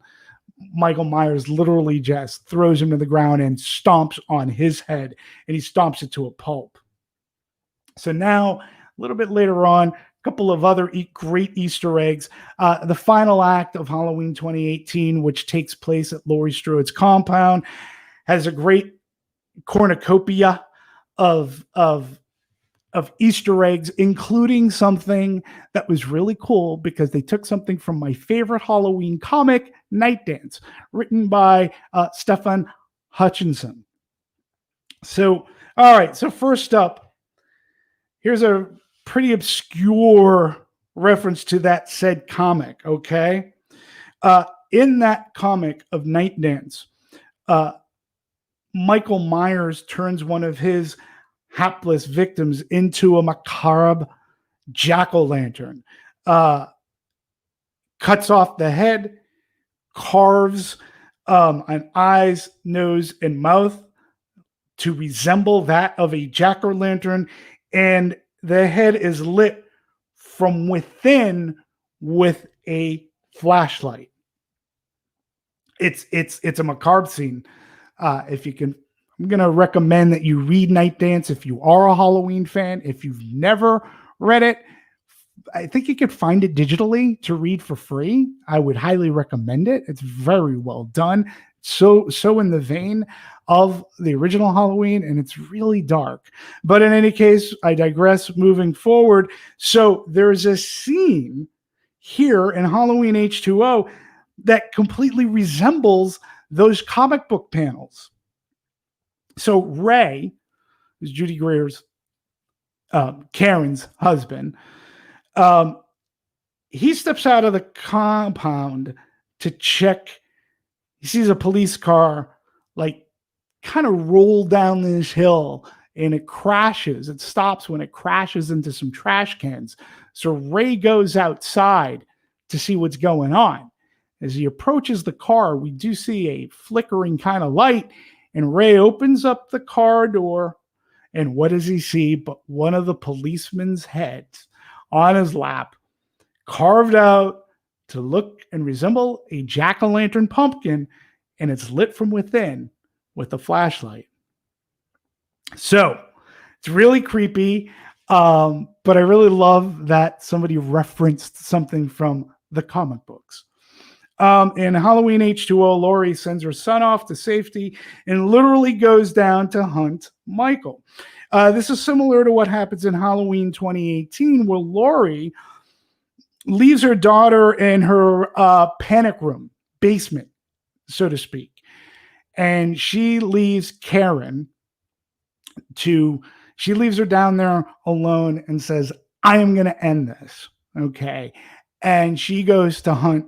Michael Myers literally just throws him to the ground and stomps on his head, and he stomps it to a pulp. So now, a little bit later on, a couple of other great Easter eggs. The final act of Halloween 2018, which takes place at Laurie Strode's compound, has a great cornucopia of Easter eggs, including something that was really cool because they took something from my favorite Halloween comic, Night Dance, written by Stefan Hutchinson. So, all right. So first up, here's a pretty obscure reference to that said comic. Okay. In that comic of Night Dance, Michael Myers turns one of his hapless victims into a macabre jack-o'-lantern, cuts off the head, carves an eyes, nose, and mouth to resemble that of a jack-o'-lantern, and the head is lit from within with a flashlight. It's a macabre scene. If you can, I'm going to recommend that you read Night Dance if you are a Halloween fan. If you've never read it, I think you could find it digitally to read for free. I would highly recommend it. It's very well done. So in the vein of the original Halloween, and it's really dark. But in any case, I digress. Moving forward, so there's a scene here in Halloween H2O that completely resembles those comic book panels. So Ray, who's Judy Greer's Karen's husband, he steps out of the compound to check. He sees a police car like kind of roll down this hill, and it crashes. It stops when it crashes into some trash cans. So Ray goes outside to see what's going on. As he approaches the car, we do see a flickering kind of light, and Ray opens up the car door, and what does he see but one of the policeman's heads on his lap, carved out to look and resemble a jack-o'-lantern pumpkin, and it's lit from within with a flashlight. So it's really creepy, but I really love that somebody referenced something from the comic books. In Halloween H2O, Laurie sends her son off to safety and literally goes down to hunt Michael. This is similar to what happens in Halloween 2018, where Laurie leaves her daughter in her panic room, basement, so to speak. And she leaves Karen she leaves her down there alone and says, I am going to end this. Okay. And she goes to hunt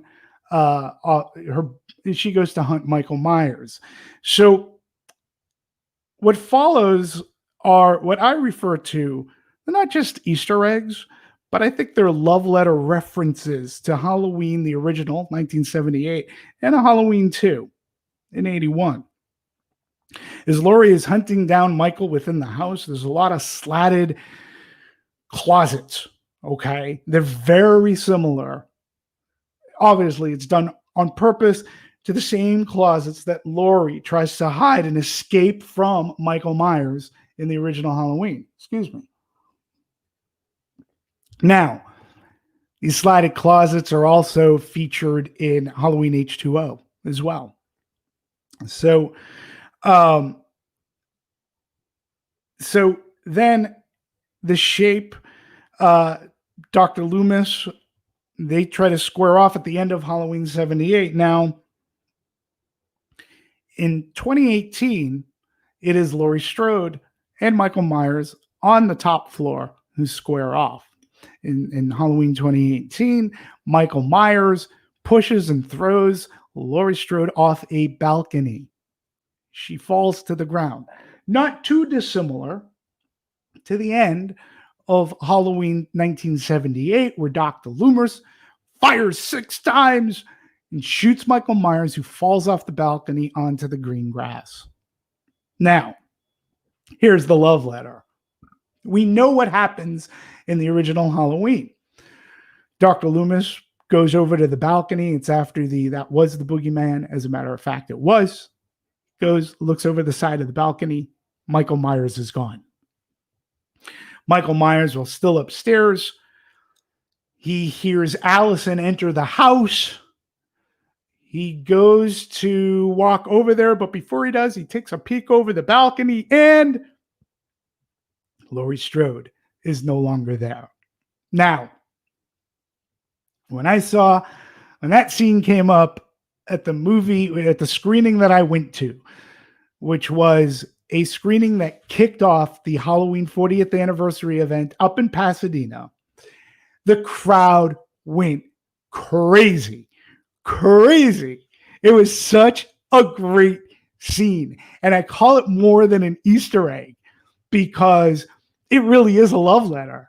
she goes to hunt Michael Myers. So what follows are what I refer to, they're not just Easter eggs, but I think they're love letter references to Halloween, the original 1978, and a Halloween 2 in 81. As Laurie is hunting down Michael within the house, there's a lot of slatted closets. Okay. They're very similar. Obviously, it's done on purpose to the same closets that Laurie tries to hide and escape from Michael Myers in the original Halloween. Excuse me. Now, these slatted closets are also featured in Halloween H2O as well. So then the shape, Dr. Loomis, they try to square off at the end of Halloween 78. Now, in 2018, it is Laurie Strode and Michael Myers on the top floor who square off. In Halloween 2018, Michael Myers pushes and throws Laurie Strode off a balcony. She falls to the ground. Not too dissimilar to the end of Halloween 1978, where Dr. Loomis fires 6 times and shoots Michael Myers, who falls off the balcony onto the green grass. Now, here's the love letter. We know what happens in the original Halloween. Dr. Loomis goes over to the balcony. It's after that was the boogeyman. As a matter of fact, it was. Goes, looks over the side of the balcony. Michael Myers is gone. Michael Myers was still upstairs. He hears Allison enter the house. He goes to walk over there, but before he does, he takes a peek over the balcony, and Laurie Strode is no longer there. Now, when that scene came up at the screening that I went to, which was a screening that kicked off the Halloween 40th anniversary event up in Pasadena, the crowd went crazy. It was such a great scene. And I call it more than an Easter egg because it really is a love letter.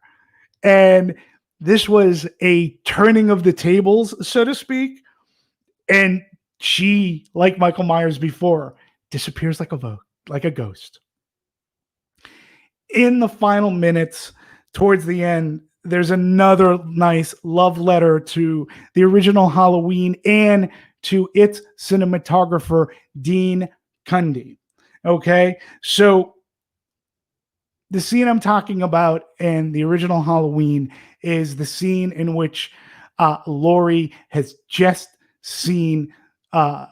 And this was a turning of the tables, so to speak. And she, like Michael Myers before, disappears like a ghost. In the final minutes, towards the end, there's another nice love letter to the original Halloween and to its cinematographer, Dean Cundy. Okay, so the scene I'm talking about in the original Halloween is the scene in which Laurie has just seen her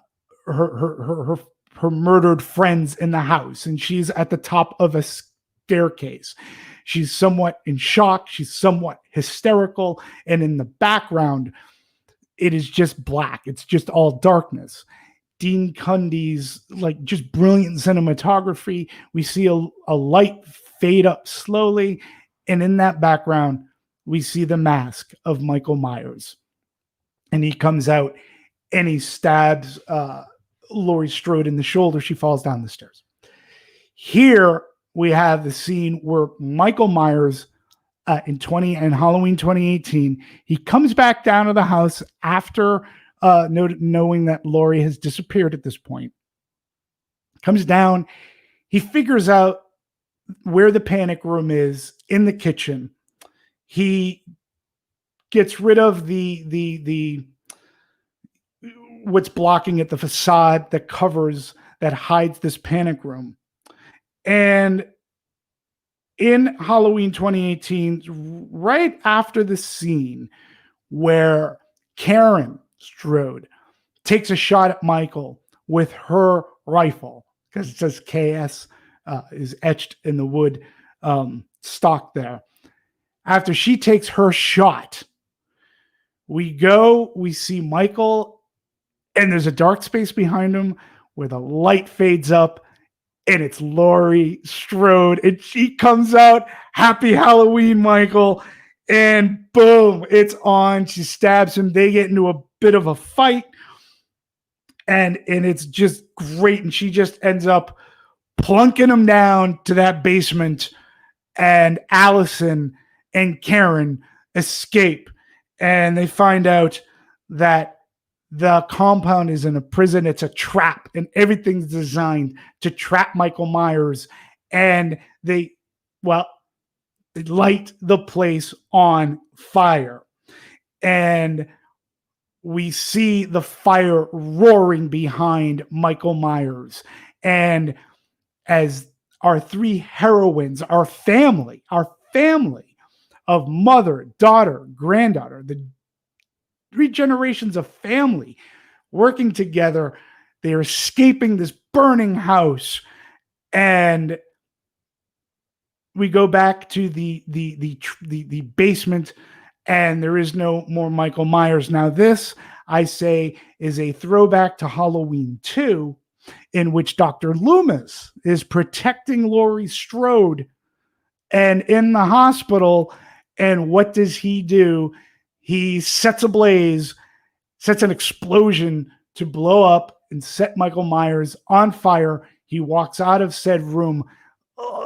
murdered friends in the house, and she's at the top of a staircase. She's somewhat in shock. She's somewhat hysterical. And in the background, it is just black. It's just all darkness. Dean Cundy's just brilliant cinematography. We see a light fade up slowly. And in that background, we see the mask of Michael Myers. And he comes out and he stabs Laurie Strode in the shoulder. She falls down the stairs. Here we have the scene where Michael Myers in Halloween 2018, he comes back down to the house after knowing that Laurie has disappeared at this point. Comes down, he figures out where the panic room is in the kitchen. He gets rid of the what's blocking it, the facade that hides this panic room. And in Halloween 2018, right after the scene where Karen Strode takes a shot at Michael with her rifle, because it says KS is etched in the wood stock there. After she takes her shot, we see Michael, and there's a dark space behind him where the light fades up, and it's Laurie Strode, and she comes out, "Happy Halloween, Michael," and boom, it's on. She stabs him. They get into a bit of a fight, and it's just great, and she just ends up plunking him down to that basement, and Allison and Karen escape, and they find out that the compound is in a prison. It's a trap, and everything's designed to trap Michael Myers. And they light the place on fire. And we see the fire roaring behind Michael Myers. And as our 3 heroines, our family of mother, daughter, granddaughter, the 3 generations of family working together, they are escaping this burning house. And we go back to the basement, and there is no more Michael Myers. Now, this, I say, is a throwback to Halloween 2, in which Dr. Loomis is protecting Laurie Strode and in the hospital. And what does he do? He sets an explosion to blow up and set Michael Myers on fire. He walks out of said room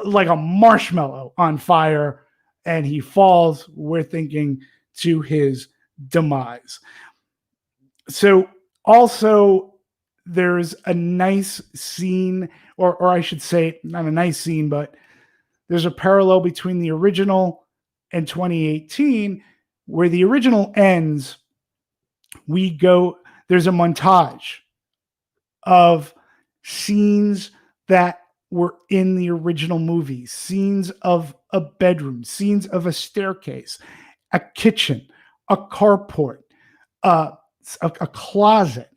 like a marshmallow on fire. and he falls, we're thinking, to his demise. So also there's a nice scene, or I should say not a nice scene, but there's a parallel between the original and 2018, where the original ends. There's a montage of scenes that were in the original movie, scenes of a bedroom, scenes of a staircase, a kitchen, a carport, a closet.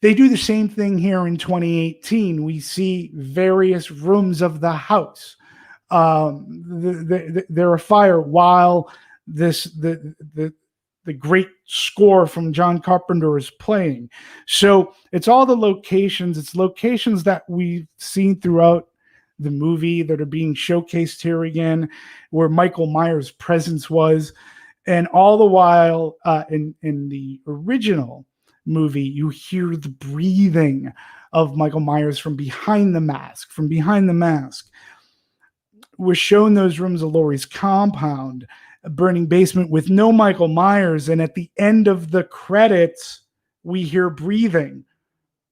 They do the same thing here in 2018. We see various rooms of the house. They're afire while the great score from John Carpenter is playing. So it's all the locations. It's locations that we've seen throughout the movie that are being showcased here again, where Michael Myers' presence was. And all the while in the original movie, you hear the breathing of Michael Myers from behind the mask, We're shown those rooms of Laurie's compound, a burning basement with no Michael Myers. And at the end of the credits, we hear breathing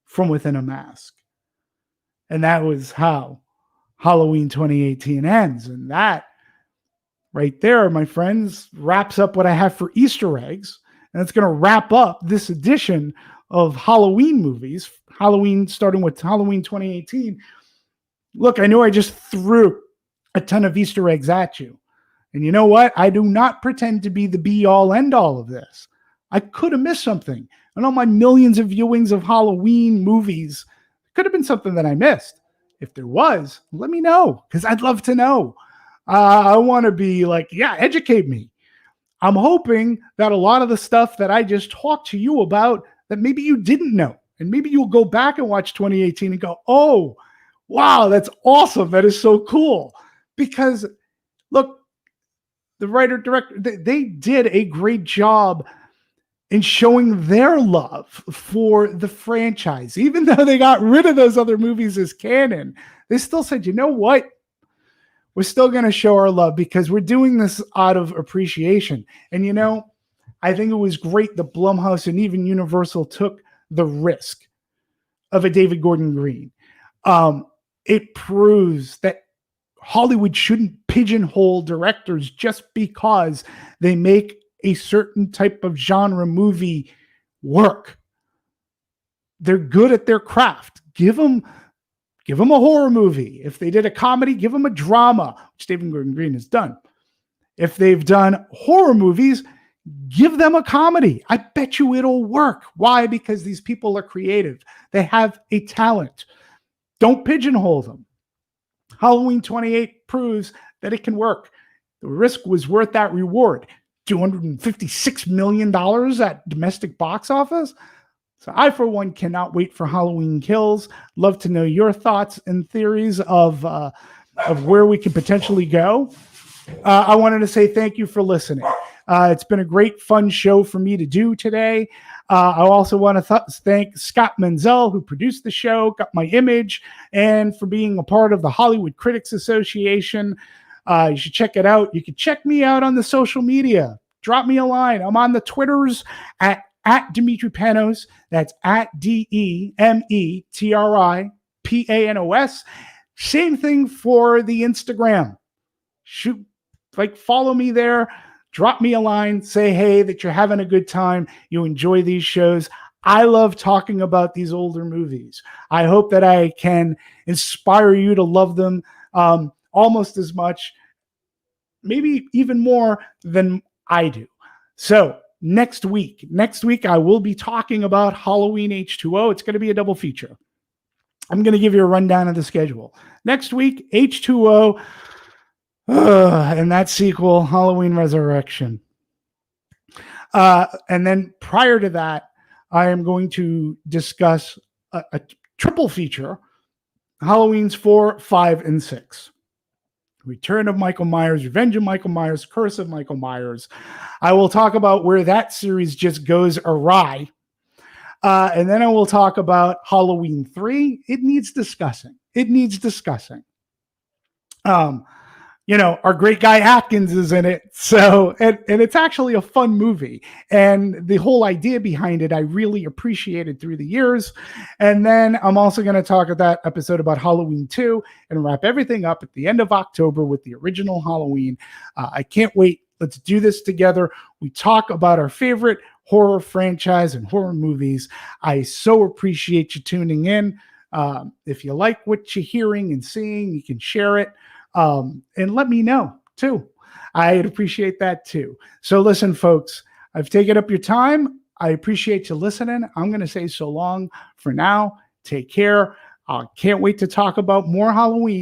from within a mask. And that was how Halloween 2018 ends. And that right there, my friends, wraps up what I have for Easter eggs. And it's going to wrap up this edition of Halloween movies, starting with Halloween 2018. Look, I know I just threw a ton of Easter eggs at you. And you know what? I do not pretend to be the be-all, end-all of this. I could have missed something. And all my millions of viewings of Halloween movies, could have been something that I missed. If there was, let me know, because I'd love to know. I want to be like, yeah, educate me. I'm hoping that a lot of the stuff that I just talked to you about, that maybe you didn't know. And maybe you'll go back and watch 2018 and go, oh, wow, that's awesome. That is so cool. Because, look, the writer, director, they did a great job in showing their love for the franchise. Even though they got rid of those other movies as canon, they still said, you know what? We're still going to show our love because we're doing this out of appreciation. And, you know, I think it was great that Blumhouse and even Universal took the risk of a David Gordon Green. It proves that Hollywood shouldn't pigeonhole directors just because they make a certain type of genre movie work. They're good at their craft. Give them a horror movie. If they did a comedy, give them a drama, which David Gordon Green has done. If they've done horror movies, give them a comedy. I bet you it'll work. Why? Because these people are creative. They have a talent. Don't pigeonhole them. Halloween 28 proves that it can work. The risk was worth that reward. $256 million at domestic box office. So I, for one, cannot wait for Halloween Kills. Love to know your thoughts and theories of where we could potentially go. I wanted to say thank you for listening. It's been a great, fun show for me to do today. I also want to thank Scott Menzel, who produced the show, got my image, and for being a part of the Hollywood Critics Association. You should check it out. You can check me out on the social media. Drop me a line. I'm on the Twitters at Demetri Panos. That's at DEMETRIPANOS. Same thing for the Instagram. Follow me there. Drop me a line. Say, hey, that you're having a good time. You enjoy these shows. I love talking about these older movies. I hope that I can inspire you to love them almost as much, maybe even more than I do. So next week I will be talking about Halloween H2O. It's going to be a double feature. I'm going to give you a rundown of the schedule. Next week, H2O, and that sequel, Halloween Resurrection. And then prior to that, I am going to discuss a triple feature, Halloween's 4, 5, and 6. Return of Michael Myers, Revenge of Michael Myers, Curse of Michael Myers. I will talk about where that series just goes awry. And then I will talk about Halloween 3. It needs discussing. our great guy Hawkins is in it. So, and it's actually a fun movie. And the whole idea behind it, I really appreciated through the years. And then I'm also going to talk at that episode about Halloween 2 and wrap everything up at the end of October with the original Halloween. I can't wait. Let's do this together. We talk about our favorite horror franchise and horror movies. I so appreciate you tuning in. If you like what you're hearing and seeing, you can share it. And let me know too. I'd appreciate that too. So listen, folks, I've taken up your time. I appreciate you listening. I'm going to say so long for now. Take care. I can't wait to talk about more Halloween.